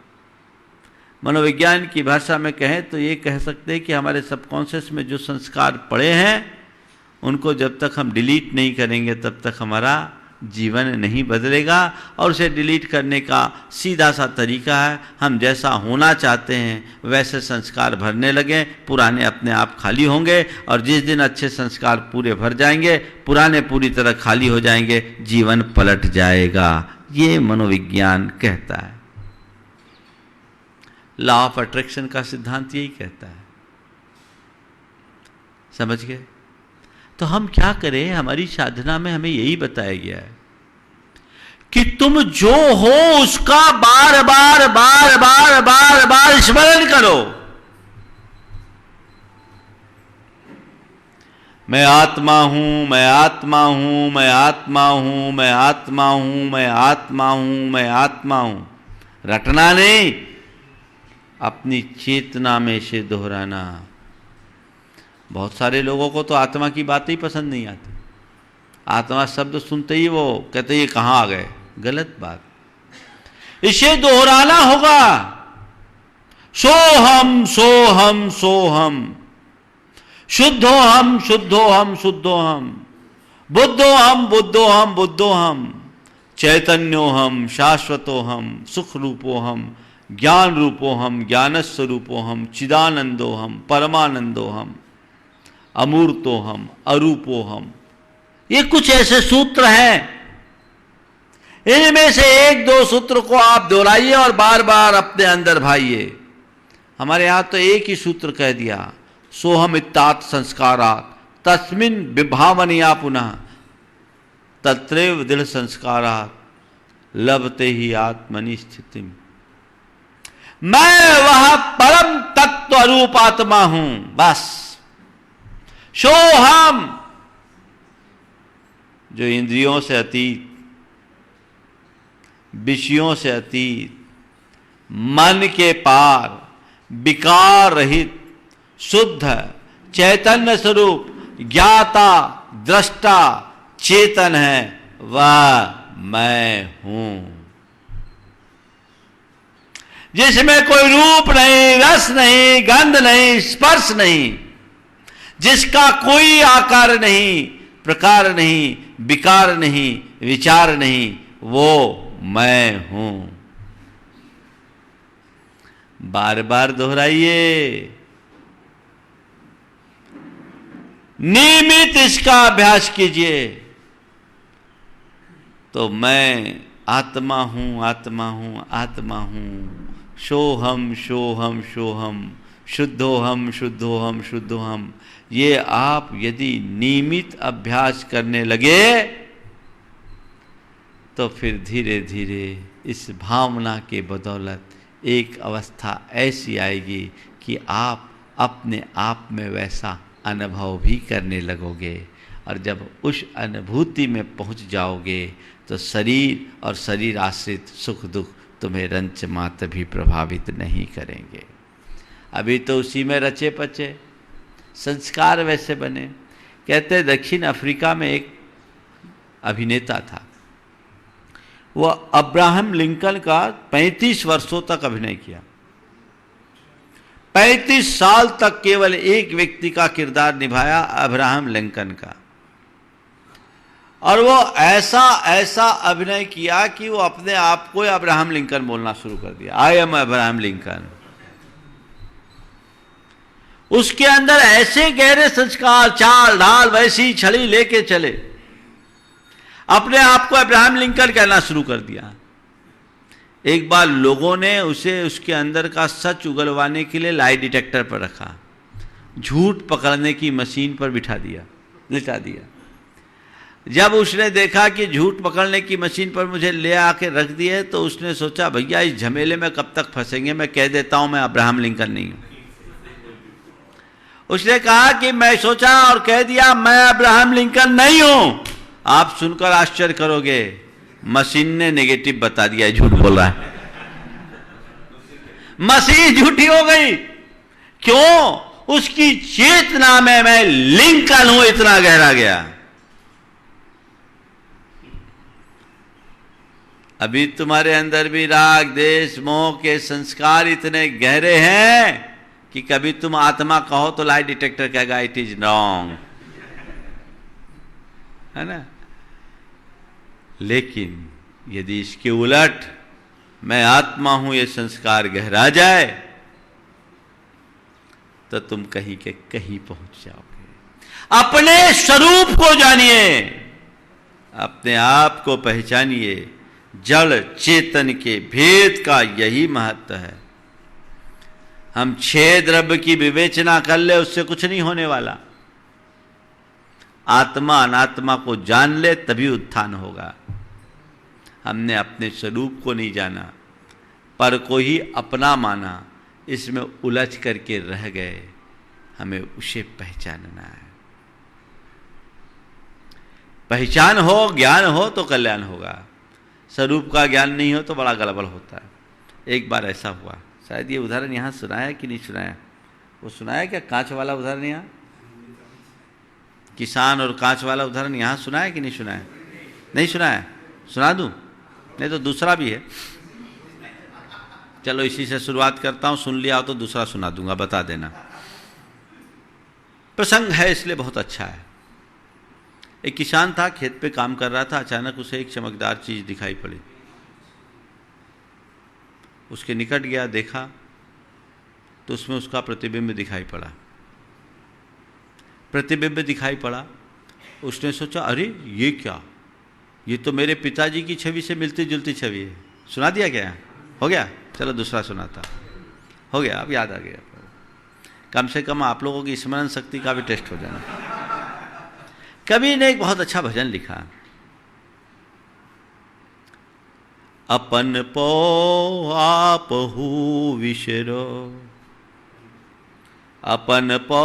मनोविज्ञान की भाषा में कहें तो ये कह सकते हैं कि हमारे सबकॉन्शियस में जो संस्कार पड़े हैं उनको जब तक हम डिलीट नहीं करेंगे तब तक हमारा जीवन नहीं बदलेगा। और उसे डिलीट करने का सीधा सा तरीका है, हम जैसा होना चाहते हैं वैसे संस्कार भरने लगें, पुराने अपने आप खाली होंगे। और जिस दिन अच्छे संस्कार पूरे भर जाएंगे, पुराने पूरी तरह खाली हो जाएंगे, जीवन पलट जाएगा। ये मनोविज्ञान कहता है। लॉ ऑफ अट्रैक्शन का सिद्धांत यही कहता है। समझ गए? तो हम क्या करें? हमारी साधना में हमें यही बताया गया है कि तुम जो हो उसका बार बार बार बार बार बार स्मरण करो। मैं आत्मा हूं, मैं आत्मा हूं, मैं आत्मा हूं, मैं आत्मा हूं, मैं आत्मा हूं, मैं आत्मा हूं। रटना नहीं, अपनी चेतना में से दोहराना। बहुत सारे लोगों को तो आत्मा की बातें ही पसंद नहीं आती। आत्मा शब्द सुनते ही वो कहते ये कहाँ आ गए। गलत बात। इसे दोहराना होगा। सोहम सोहम सोहम, शुद्धो हम शुद्धो हम शुद्धो हम, बुद्धो हम बुद्धो हम बुद्धो हम, चैतन्यो हम शाश्वतो हम, सुख रूपो हम, ज्ञान रूपो हम, ज्ञानस्वरूपो हम, चिदानंदो हम, परमानंदो हम, अमूर्तो हम, अरूपो हम। ये कुछ ऐसे सूत्र हैं। इनमें से एक दो सूत्र को आप दोहराइए और बार बार अपने अंदर भाइए। हमारे यहां तो एक ही सूत्र कह दिया, सोहम इत्तात संस्कारात् तस्मिन् विभावनिया पुनः तत्रैव दृढ़ संस्कारात् लभते ही आत्मनि स्थितिम्। मैं वह परम तत्व रूप आत्मा हूं। बस सोहम, जो इंद्रियों से अतीत, विषयों से अतीत, मन के पार, विकार रहित, शुद्ध चैतन्य स्वरूप, ज्ञाता दृष्टा चेतन है, वह मैं हूं। जिसमें कोई रूप नहीं, रस नहीं, गंध नहीं, स्पर्श नहीं, जिसका कोई आकार नहीं, प्रकार नहीं, विकार नहीं, विचार नहीं, वो मैं हूं। बार बार दोहराइए, नियमित इसका अभ्यास कीजिए तो मैं आत्मा हूं, आत्मा हूं, आत्मा हूं। सोहम सोहम सोहम, शुद्धोहम शुद्धोहम शुद्धोहम। ये आप यदि नियमित अभ्यास करने लगे तो फिर धीरे धीरे इस भावना के बदौलत एक अवस्था ऐसी आएगी कि आप अपने आप में वैसा अनुभव भी करने लगोगे। और जब उस अनुभूति में पहुंच जाओगे तो शरीर और शरीर आश्रित सुख दुख तुम्हें रंच मात्र भी प्रभावित नहीं करेंगे। अभी तो उसी में रचे पचे संस्कार वैसे बने। कहते दक्षिण अफ्रीका में एक अभिनेता था, वह अब्राहम लिंकन का 35 वर्षों तक अभिनय किया। 35 साल तक केवल एक व्यक्ति का किरदार निभाया, अब्राहम लिंकन का। और वो ऐसा ऐसा अभिनय किया कि वो अपने आप को अब्राहम लिंकन बोलना शुरू कर दिया, आई एम अब्राहम लिंकन। उसके अंदर ऐसे गहरे संस्कार, चाल ढाल वैसी छड़ी लेके चले, अपने आप को अब्राहम लिंकन कहना शुरू कर दिया। एक बार लोगों ने उसे उसके अंदर का सच उगलवाने के लिए लाई डिटेक्टर पर रखा, झूठ पकड़ने की मशीन पर लिटा दिया। जब उसने देखा कि झूठ पकड़ने की मशीन पर मुझे ले आके रख दिए तो उसने सोचा भैया इस झमेले में कब तक फंसेंगे, मैं कह देता हूं मैं अब्राहम लिंकन नहीं हूं। उसने कहा कि मैं सोचा और कह दिया मैं अब्राहम लिंकन नहीं हूं। आप सुनकर आश्चर्य करोगे, मशीन ने नेगेटिव बता दिया, झूठ बोल रहा है। मशीन झूठी हो गई। क्यों? उसकी चेतना में मैं लिंकन हूं, इतना गहरा गया। अभी तुम्हारे अंदर भी राग देश मोह के संस्कार इतने गहरे हैं कि कभी तुम आत्मा कहो तो लाई डिटेक्टर कहेगा इट इज रॉन्ग, है ना। लेकिन यदि इसके उलट मैं आत्मा हूं ये संस्कार गहरा जाए तो तुम कहीं के कहीं पहुंच जाओगे। अपने स्वरूप को जानिए, अपने आप को पहचानिए। जड़ चेतन के भेद का यही महत्व है। हम 6 द्रव्य की विवेचना कर ले, उससे कुछ नहीं होने वाला। आत्मा अनात्मा को जान ले तभी उत्थान होगा। हमने अपने स्वरूप को नहीं जाना, पर को ही अपना माना, इसमें उलझ करके रह गए। हमें उसे पहचानना है। पहचान हो, ज्ञान हो तो कल्याण होगा। स्वरूप का ज्ञान नहीं हो तो बड़ा गड़बड़ होता है। एक बार ऐसा हुआ, शायद ये उदाहरण यहाँ सुनाया कि नहीं सुनाया, वो सुनाया क्या कांच वाला उदाहरण यहाँ, किसान और कांच वाला उदाहरण यहाँ सुनाया कि नहीं सुनाया? नहीं सुनाया? सुना दूं? नहीं तो दूसरा भी है। चलो इसी से शुरुआत करता हूं, सुन लिया हो तो दूसरा सुना दूंगा, बता देना। प्रसंग है इसलिए बहुत अच्छा है। एक किसान था, खेत पे काम कर रहा था। अचानक उसे एक चमकदार चीज दिखाई पड़ी। उसके निकट गया, देखा तो उसमें उसका प्रतिबिंब दिखाई पड़ा। प्रतिबिंब दिखाई पड़ा, उसने सोचा अरे ये क्या, ये तो मेरे पिताजी की छवि से मिलती जुलती छवि है। सुना दिया क्या? हो गया? चलो दूसरा सुनाता। हो गया, अब याद आ गया। कम से कम आप लोगों की स्मरण शक्ति का भी टेस्ट हो जाना। कवि ने एक बहुत अच्छा भजन लिखा, अपन पो आपहु विसरो, अपन पो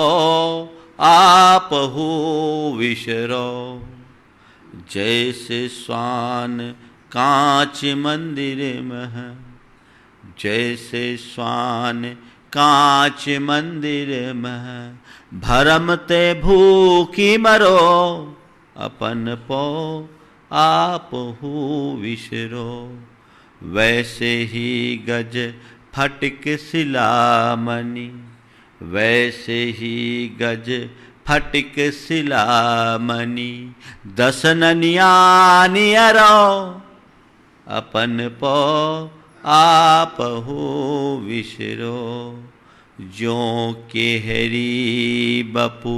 आपहु विसरो, जैसे स्वान कांच मंदिर में, जैसे स्वान कांच मंदिर में, भरम ते भूखी मरो, अपन पो आपहु विसरो, वैसे ही गज फटिक सिलामणि, वैसे ही गज फटिक सिलामणि, दसननियानियरो, अपन पो आपहु विसरो, जो केहरी बपु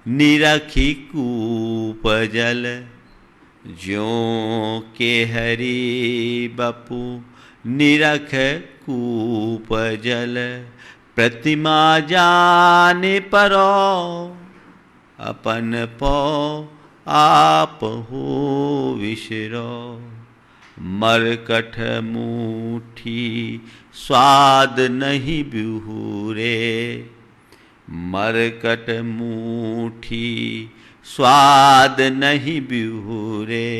निरखी कूप जल, जो केहरी बपु निरख कूप जल, प्रतिमा जाने परो, अपन पो आपहु विसरो, मरकट मुठी स्वाद नहीं बिहुरे, मरकट मुठी स्वाद नहीं बिहुरे,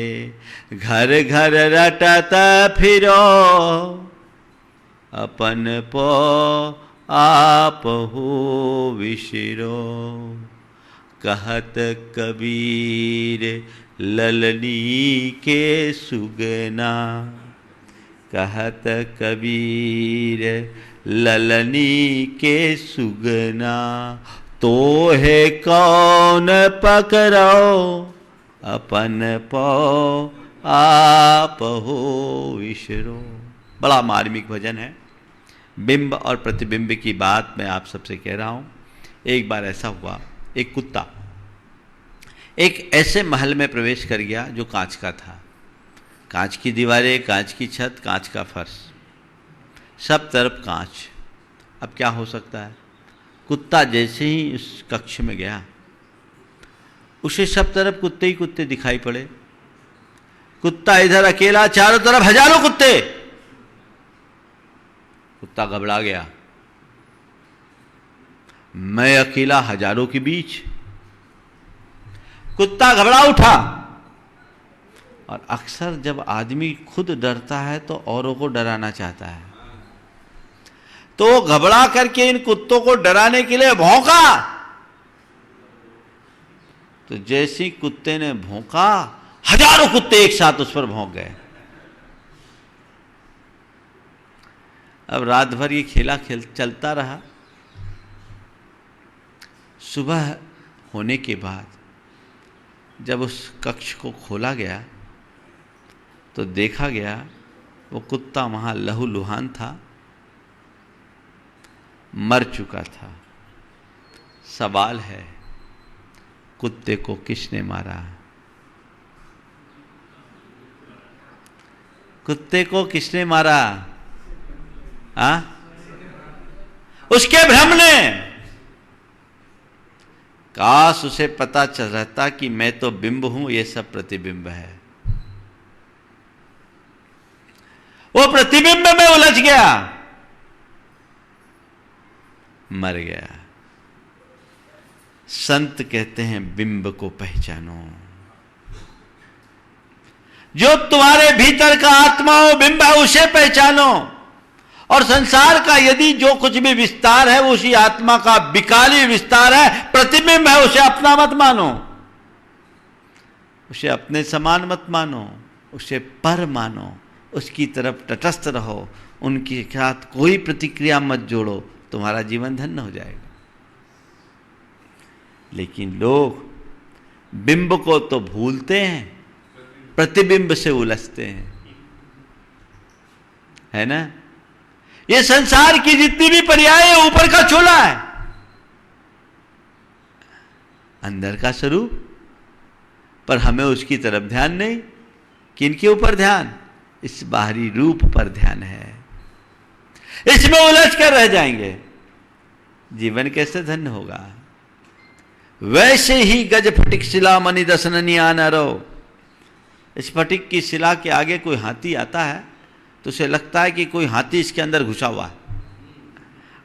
घर घर रटत फिरो, अपन पो आपहु विसरो, कहत कबीर ललनी के सुगना, कहत कबीर ललनी के सुगना, तो है कौन पकड़ो, अपन पो आपहु विसरो। बड़ा मार्मिक भजन है। बिंब और प्रतिबिंब की बात मैं आप सबसे कह रहा हूँ। एक बार ऐसा हुआ, एक कुत्ता एक ऐसे महल में प्रवेश कर गया जो कांच का था। कांच की दीवारें, कांच की छत, कांच का फर्श, सब तरफ कांच। अब क्या हो सकता है? कुत्ता जैसे ही उस कक्ष में गया, उसे सब तरफ कुत्ते ही कुत्ते दिखाई पड़े। कुत्ता इधर अकेला, चारों तरफ हजारों कुत्ते। कुत्ता घबरा गया, मैं अकेला हजारों के बीच। कुत्ता घबरा उठा। और अक्सर जब आदमी खुद डरता है तो औरों को डराना चाहता है। तो वो घबरा करके इन कुत्तों को डराने के लिए भौंका। तो जैसे ही कुत्ते ने भौंका, हजारों कुत्ते एक साथ उस पर भौंक गए। अब रात भर ये खेला चलता रहा। सुबह होने के बाद जब उस कक्ष को खोला गया तो देखा गया वो कुत्ता वहां लहूलुहान था, मर चुका था। सवाल है, कुत्ते को किसने मारा? कुत्ते को किसने मारा? उसके भ्रम ने। काश उसे पता चल रहता कि मैं तो बिंब हूं, ये सब प्रतिबिंब है। वो प्रतिबिंब में उलझ गया, मर गया। संत कहते हैं बिंब को पहचानो। जो तुम्हारे भीतर का आत्मा हो, बिंब है, उसे पहचानो। और संसार का यदि जो कुछ भी विस्तार है वो उसी आत्मा का विकारी विस्तार है, प्रतिबिंब है। उसे अपना मत मानो, उसे अपने समान मत मानो, उसे पर मानो, उसकी तरफ तटस्थ रहो, उनके साथ कोई प्रतिक्रिया मत जोड़ो, तुम्हारा जीवन धन्य हो जाएगा। लेकिन लोग बिंब को तो भूलते हैं, प्रतिबिंब से उलझते हैं, है ना। ये संसार की जितनी भी पर्याय है ऊपर का चोला है, अंदर का स्वरूप। पर हमें उसकी तरफ ध्यान नहीं। किनके ऊपर ध्यान? इस बाहरी रूप पर ध्यान है। इसमें उलझ कर रह जाएंगे, जीवन कैसे धन्य होगा। वैसे ही गज फटिक शिला मणि दसननी आनरो। इस फटिक की शिला के आगे कोई हाथी आता है तो उसे लगता है कि कोई हाथी इसके अंदर घुसा हुआ है,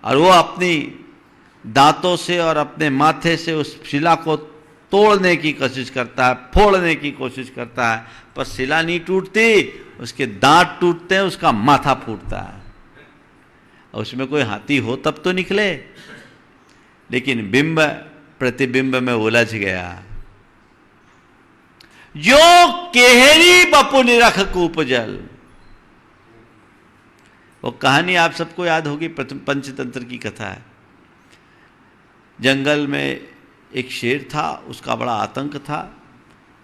और वो अपनी दांतों से और अपने माथे से उस शिला को तोड़ने की कोशिश करता है, फोड़ने की कोशिश करता है, पर शिला नहीं टूटती, उसके दांत टूटते हैं, उसका माथा फूटता है। और उसमें कोई हाथी हो तब तो निकले। लेकिन बिंब प्रतिबिंब में उलझ गया। जो केहरी बपु निरख कूपजल। वो कहानी आप सबको याद होगी, पंचतंत्र की कथा है। जंगल में एक शेर था, उसका बड़ा आतंक था।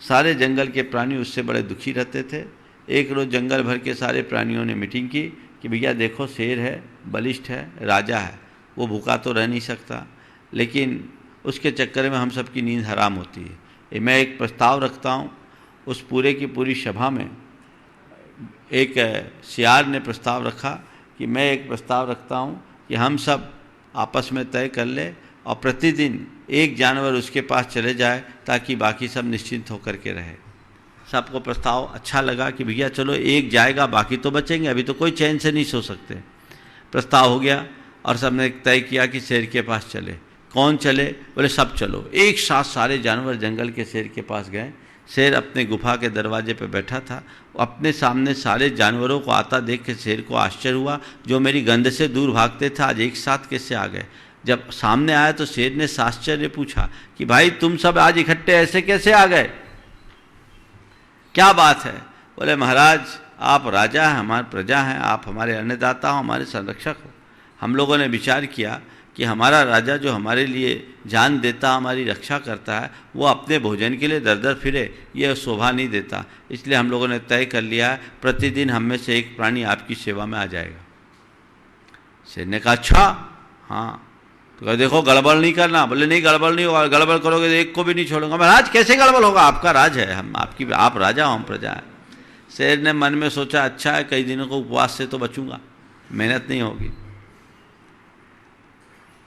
सारे जंगल के प्राणी उससे बड़े दुखी रहते थे। एक रोज जंगल भर के सारे प्राणियों ने मीटिंग की कि भैया देखो, शेर है, बलिष्ठ है, राजा है, वो भूखा तो रह नहीं सकता, लेकिन उसके चक्कर में हम सबकी नींद हराम होती है। मैं एक प्रस्ताव रखता हूँ। उस पूरे की पूरी सभा में एक सियार ने प्रस्ताव रखा कि मैं एक प्रस्ताव रखता हूँ कि हम सब आपस में तय कर ले और प्रतिदिन एक जानवर उसके पास चले जाए ताकि बाकी सब निश्चिंत होकर के रहे। सबको प्रस्ताव अच्छा लगा कि भैया चलो एक जाएगा, बाकी तो बचेंगे, अभी तो कोई चैन से नहीं सो सकते। प्रस्ताव हो गया और सबने तय किया कि शेर के पास चले। कौन चले? बोले सब चलो। एक साथ सारे जानवर जंगल के शेर के पास गए। शेर अपने गुफा के दरवाजे पर बैठा था। अपने सामने सारे जानवरों को आता देख के शेर को आश्चर्य हुआ, जो मेरी गंध से दूर भागते थे आज एक साथ कैसे आ गए। जब सामने आया तो शेर ने आश्चर्य पूछा कि भाई तुम सब आज इकट्ठे ऐसे कैसे आ गए, क्या बात है? बोले महाराज आप राजा हैं, हमारे प्रजा हैं, आप हमारे अन्नदाता हो, हमारे संरक्षक हो। हम लोगों ने विचार किया कि हमारा राजा जो हमारे लिए जान देता, हमारी रक्षा करता है, वो अपने भोजन के लिए दर दर फिरे, ये शोभा नहीं देता। इसलिए हम लोगों ने तय कर लिया है प्रतिदिन हम में से एक प्राणी आपकी सेवा में आ जाएगा। शेर ने कहा अच्छा हाँ। तो कहा देखो गड़बड़ नहीं करना। बोले नहीं गड़बड़ नहीं होगा, गड़बड़ करोगे तो एक को भी नहीं छोड़ूंगा। महाराज कैसे गड़बड़ होगा, आपका राज है, हम आपकी, आप राजा हो हम प्रजा है। शेर ने मन में सोचा अच्छा है, कई दिनों को उपवास से तो बचूंगा, मेहनत नहीं होगी।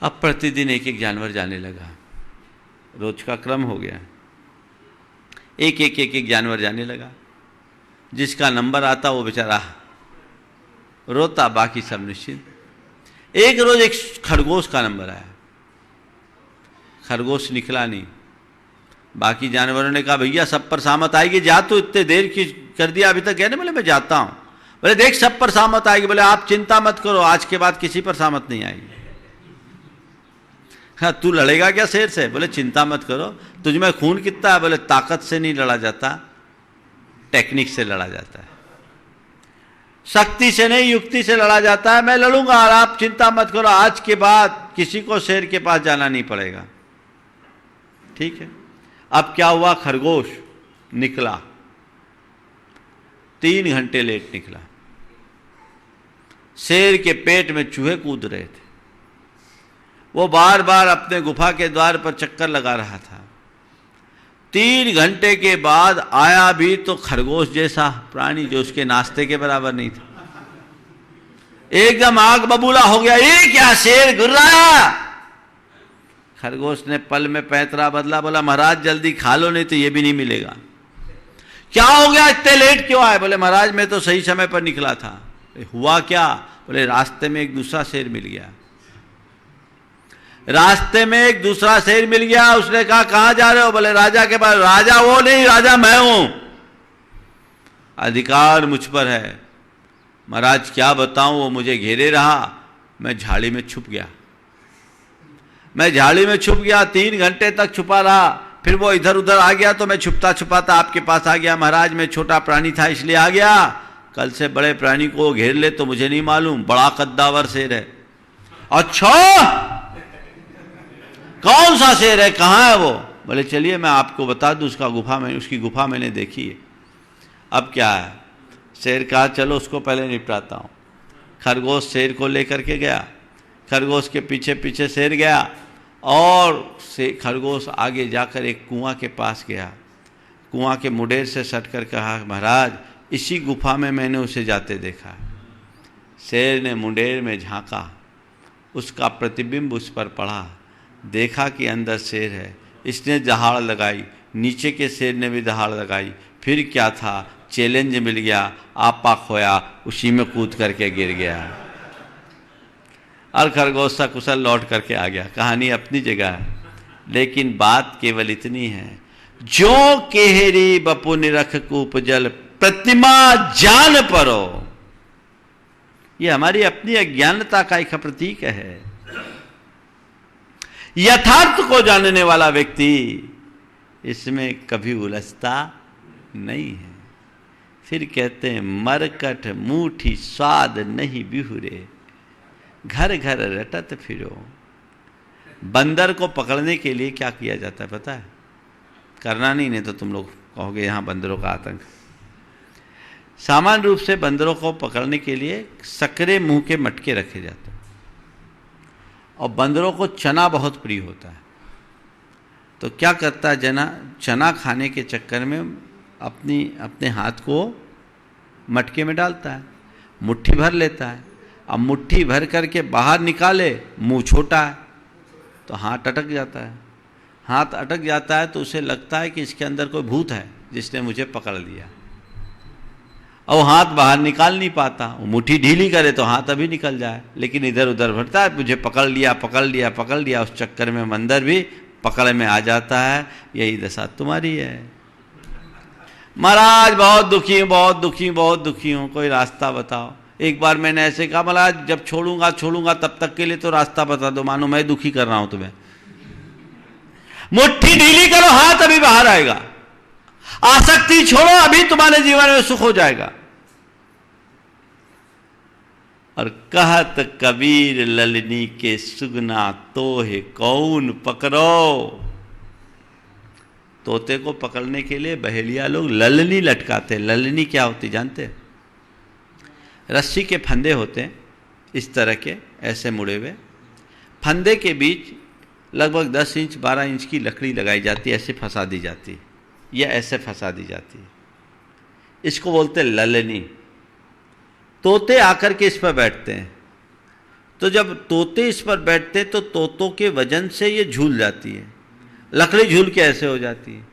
अब प्रतिदिन एक एक जानवर जाने लगा, रोज का क्रम हो गया। एक जानवर जाने लगा। जिसका नंबर आता वो बेचारा रोता, बाकी सब निश्चिंत। एक रोज एक खरगोश का नंबर आया, खरगोश निकला नहीं। बाकी जानवरों ने कहा भैया सब पर सामत आएगी, जा तू, इतने देर की कर दिया, अभी तक गया नहीं। बोले मैं जाता हूँ। बोले देख सब पर सामत आएगी। बोले आप चिंता मत करो, आज के बाद किसी पर सामत नहीं आएगी। हाँ, तू लड़ेगा क्या शेर से? बोले चिंता मत करो। तुझ में खून कितना है? बोले ताकत से नहीं लड़ा जाता, टेक्निक से लड़ा जाता है, शक्ति से नहीं युक्ति से लड़ा जाता है। मैं लड़ूंगा और आप चिंता मत करो, आज के बाद किसी को शेर के पास जाना नहीं पड़ेगा। ठीक है। अब क्या हुआ? खरगोश निकला, 3 घंटे लेट निकला। शेर के पेट में चूहे कूद रहे थे। वो बार बार अपने गुफा के द्वार पर चक्कर लगा रहा था। 3 घंटे के बाद आया भी तो खरगोश जैसा प्राणी जो उसके नाश्ते के बराबर नहीं था। एकदम आग बबूला हो गया, ये क्या शेर गुर्राया? खरगोश ने पल में पैंतरा बदला, बोला महाराज जल्दी खा लो नहीं तो ये भी नहीं मिलेगा। क्या हो गया, इतने लेट क्यों आए? बोले महाराज मैं तो सही समय पर निकला था। हुआ क्या? बोले रास्ते में एक दूसरा शेर मिल गया। रास्ते में एक दूसरा शेर मिल गया। उसने कहा कहां जा रहे हो? बोले राजा के पास। राजा वो नहीं, राजा मैं हूं, अधिकार मुझ पर है। महाराज क्या बताऊं, वो मुझे घेरे रहा, मैं झाड़ी में छुप गया। मैं झाड़ी में छुप गया, 3 घंटे तक छुपा रहा। फिर वो इधर उधर आ गया तो मैं छुपता छुपाता आपके पास आ गया। महाराज मैं छोटा प्राणी था इसलिए आ गया, कल से बड़े प्राणी को घेर ले तो मुझे नहीं मालूम, बड़ा कद्दावर शेर है। अच्छा कौन सा शेर है, कहाँ है वो? बोले चलिए मैं आपको बता दूं, उसकी गुफा मैंने देखी है। अब क्या है? शेर कहा चलो उसको पहले निपटाता हूँ। खरगोश शेर को लेकर के गया, खरगोश के पीछे पीछे शेर गया और खरगोश आगे जाकर एक कुआं के पास गया। कुआं के मुडेर से सट कर कहा महाराज इसी गुफा में मैंने उसे जाते देखा। शेर ने मुंडेर में झांका, उसका प्रतिबिंब उस पर पड़ा, देखा कि अंदर शेर है। इसने दहाड़ लगाई, नीचे के शेर ने भी दहाड़ लगाई। फिर क्या था, चैलेंज मिल गया, आपा खोया, उसी में कूद करके गिर गया और खरगोश सकुशल लौट करके आ गया। कहानी अपनी जगह है, लेकिन बात केवल इतनी है, जो केहरी बपु निरख कूप जल प्रतिमा जान परो। ये हमारी अपनी अज्ञानता का एक प्रतीक है। यथार्थ को जानने वाला व्यक्ति इसमें कभी उलझता नहीं है। फिर कहते हैं मरकट मूठी स्वाद नहीं बिहुरे, घर घर रटत फिरो। बंदर को पकड़ने के लिए क्या किया जाता है पता है? करना नहीं तो तुम लोग कहोगे यहाँ बंदरों का आतंक। सामान्य रूप से बंदरों को पकड़ने के लिए सकरे मुंह के मटके रखे जाते हैं और बंदरों को चना बहुत प्रिय होता है। तो क्या करता है चना खाने के चक्कर में अपने हाथ को मटके में डालता है, मुट्ठी भर लेता है। अब मुट्ठी भर करके बाहर निकाले, मुंह छोटा है तो हाथ अटक जाता है। हाथ अटक जाता है तो उसे लगता है कि इसके अंदर कोई भूत है जिसने मुझे पकड़ लिया। और हाथ बाहर निकाल नहीं पाता, वो मुट्ठी ढीली करे तो हाथ अभी निकल जाए, लेकिन इधर उधर भरता है, मुझे पकड़ लिया पकड़ लिया पकड़ लिया। उस चक्कर में बंदर भी पकड़ में आ जाता है। यही दशा तुम्हारी है। महाराज बहुत दुखी हूँ, बहुत दुखी बहुत दुखी हूँ, कोई रास्ता बताओ। एक बार मैंने ऐसे कहा महाराज जब छोड़ूंगा तब तक के लिए तो रास्ता बता दो, मानो मैं दुखी कर रहा हूं तुम्हें। मुट्ठी ढीली करो, हाथ अभी बाहर आएगा। आसक्ति छोड़ो, अभी तुम्हारे जीवन में सुख हो जाएगा। और कहत कबीर ललनी के सुगना तोहे कौन पकड़ो। तोते को पकड़ने के लिए बहेलिया लोग ललनी लटकाते। ललनी क्या होती जानते हैं? रस्सी के फंदे होते हैं इस तरह के, ऐसे मुड़े हुए। फंदे के बीच लगभग 10 इंच 12 इंच की लकड़ी लगाई जाती है, ऐसे फंसा दी जाती है या ऐसे फंसा दी जाती है। इसको बोलते हैं ललनी। तोते आकर के इस पर बैठते हैं। तो जब तोते इस पर बैठते हैं तो तोतों के वजन से ये झूल जाती है, लकड़ी झूल के ऐसे हो जाती है।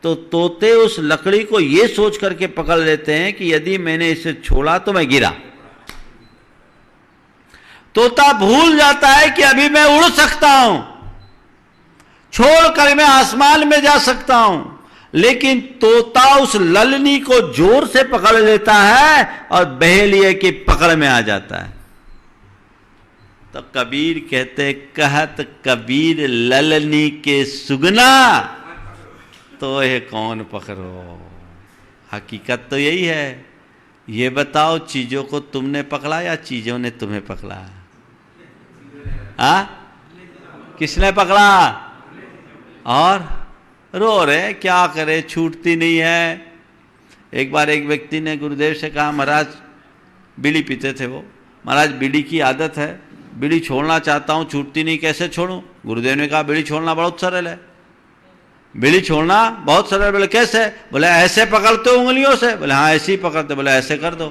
तो तोते उस लकड़ी को ये सोच करके पकड़ लेते हैं कि यदि मैंने इसे छोड़ा तो मैं गिरा। तोता भूल जाता है कि अभी मैं उड़ सकता हूं, छोड़ कर मैं आसमान में जा सकता हूं, लेकिन तोता उस ललनी को जोर से पकड़ लेता है और बहेलिए की पकड़ में आ जाता है। तो कबीर कहते, कहत कबीर ललनी के सुगना, तो ये कौन पकड़ो। हकीकत तो यही है। ये बताओ, चीजों को तुमने पकड़ा या चीजों ने तुम्हें पकड़ा? किसने पकड़ा? और रो रहे, क्या करे, छूटती नहीं है। एक बार एक व्यक्ति ने गुरुदेव से कहा, महाराज बीड़ी पीते थे वो, महाराज बीड़ी की आदत है, बीड़ी छोड़ना चाहता हूँ, छूटती नहीं, कैसे छोड़ूं? गुरुदेव ने कहा, बीड़ी छोड़ना बहुत सरल है, बीड़ी छोड़ना बहुत सरल। बोले कैसे? बोले ऐसे पकड़ते हो उंगलियों से? बोले हाँ ऐसे ही पकड़ते। बोले ऐसे कर दो।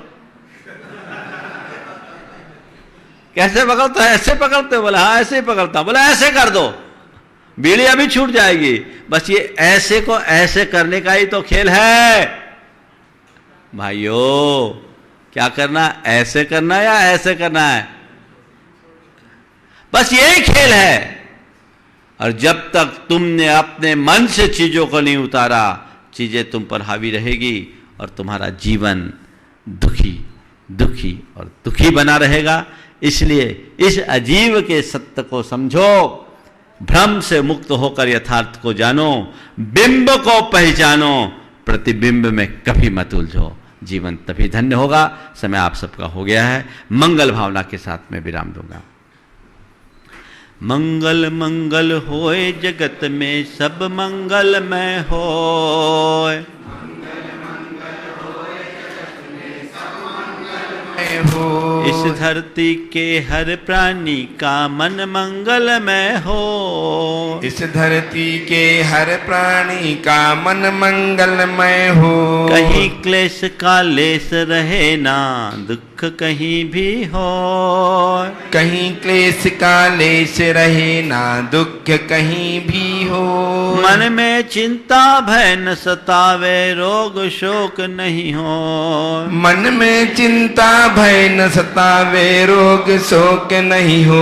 कैसे पकड़ते हो? ऐसे पकड़ते हो? बोले हाँ ऐसे ही पकड़ता हूं। बोले ऐसे कर दो, बीड़ी अभी छूट जाएगी। बस ये ऐसे को ऐसे करने का ही तो खेल है भाइयों। क्या करना? ऐसे करना या ऐसे करना है? बस यही खेल है। और जब तक तुमने अपने मन से चीजों को नहीं उतारा, चीजें तुम पर हावी रहेगी और तुम्हारा जीवन दुखी दुखी और दुखी बना रहेगा। इसलिए इस अजीब के सत्य को समझो, भ्रम से मुक्त होकर यथार्थ को जानो, बिंब को पहचानो, प्रतिबिंब में कभी मत उलझो। जीवन तभी धन्य होगा। समय आप सबका हो गया है। मंगल भावना के साथ में विराम दूंगा। मंगल मंगल होए जगत में सब मंगलमय होए। इस धरती के हर प्राणी का मन मंगलमय हो। इस धरती के हर प्राणी का मन मंगलमय हो। कहीं क्लेश का लेस रहे ना, दुख कहीं भी हो। कहीं क्लेश का लेश रहे ना, दुख कहीं भी हो। मन में चिंता भय न सतावे, रोग शोक नहीं हो। मन में चिंता भय न सतावे, रोग शोक नहीं हो।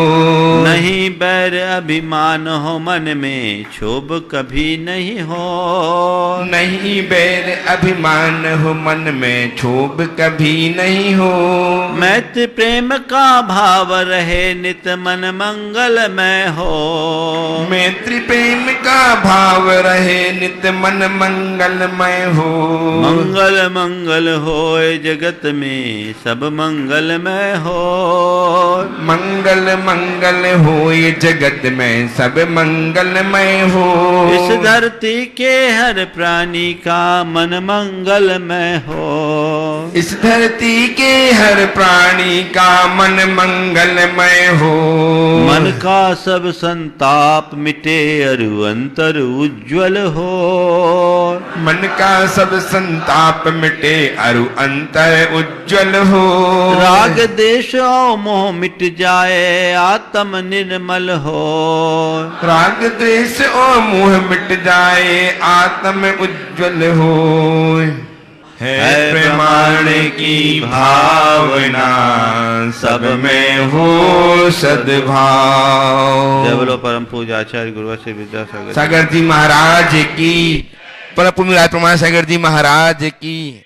नहीं बैर अभिमान हो मन में, क्षोभ कभी नहीं हो। नहीं बैर अभिमान हो मन में, क्षोभ कभी नहीं हो। मैत्री प्रेम का भाव रहे नित, मन मंगलमय हो। मैत्री प्रेम का भाव रहे नित, मन मंगलमय हो। मंगल मंगल होए जगत में सब मंगलमय हो। मंगल मंगल हो ये जगत में सब मंगलमय हो। इस धरती के हर प्राणी का मन मंगलमय हो। इस धरती के हर प्राणी का मन मंगलमय हो। मन का सब संताप मिटे अरु अंतर उज्ज्वल हो। मन का सब संताप मिटे अरु अंतर उज्ज्वल हो। राग देश और मोह मिट जाए, आत्म निर्मल हो। राग द्वेष और मोह मिट जाए, आत्म उज्ज्वल हो। है प्रमाण की भावना, सब में हो सद्भाव। जय बोलो परम पूज्य आचार्य गुरु श्री विद्यासागर सागर जी महाराज की, परम पूज्य प्रमाण सागर जी महाराज की।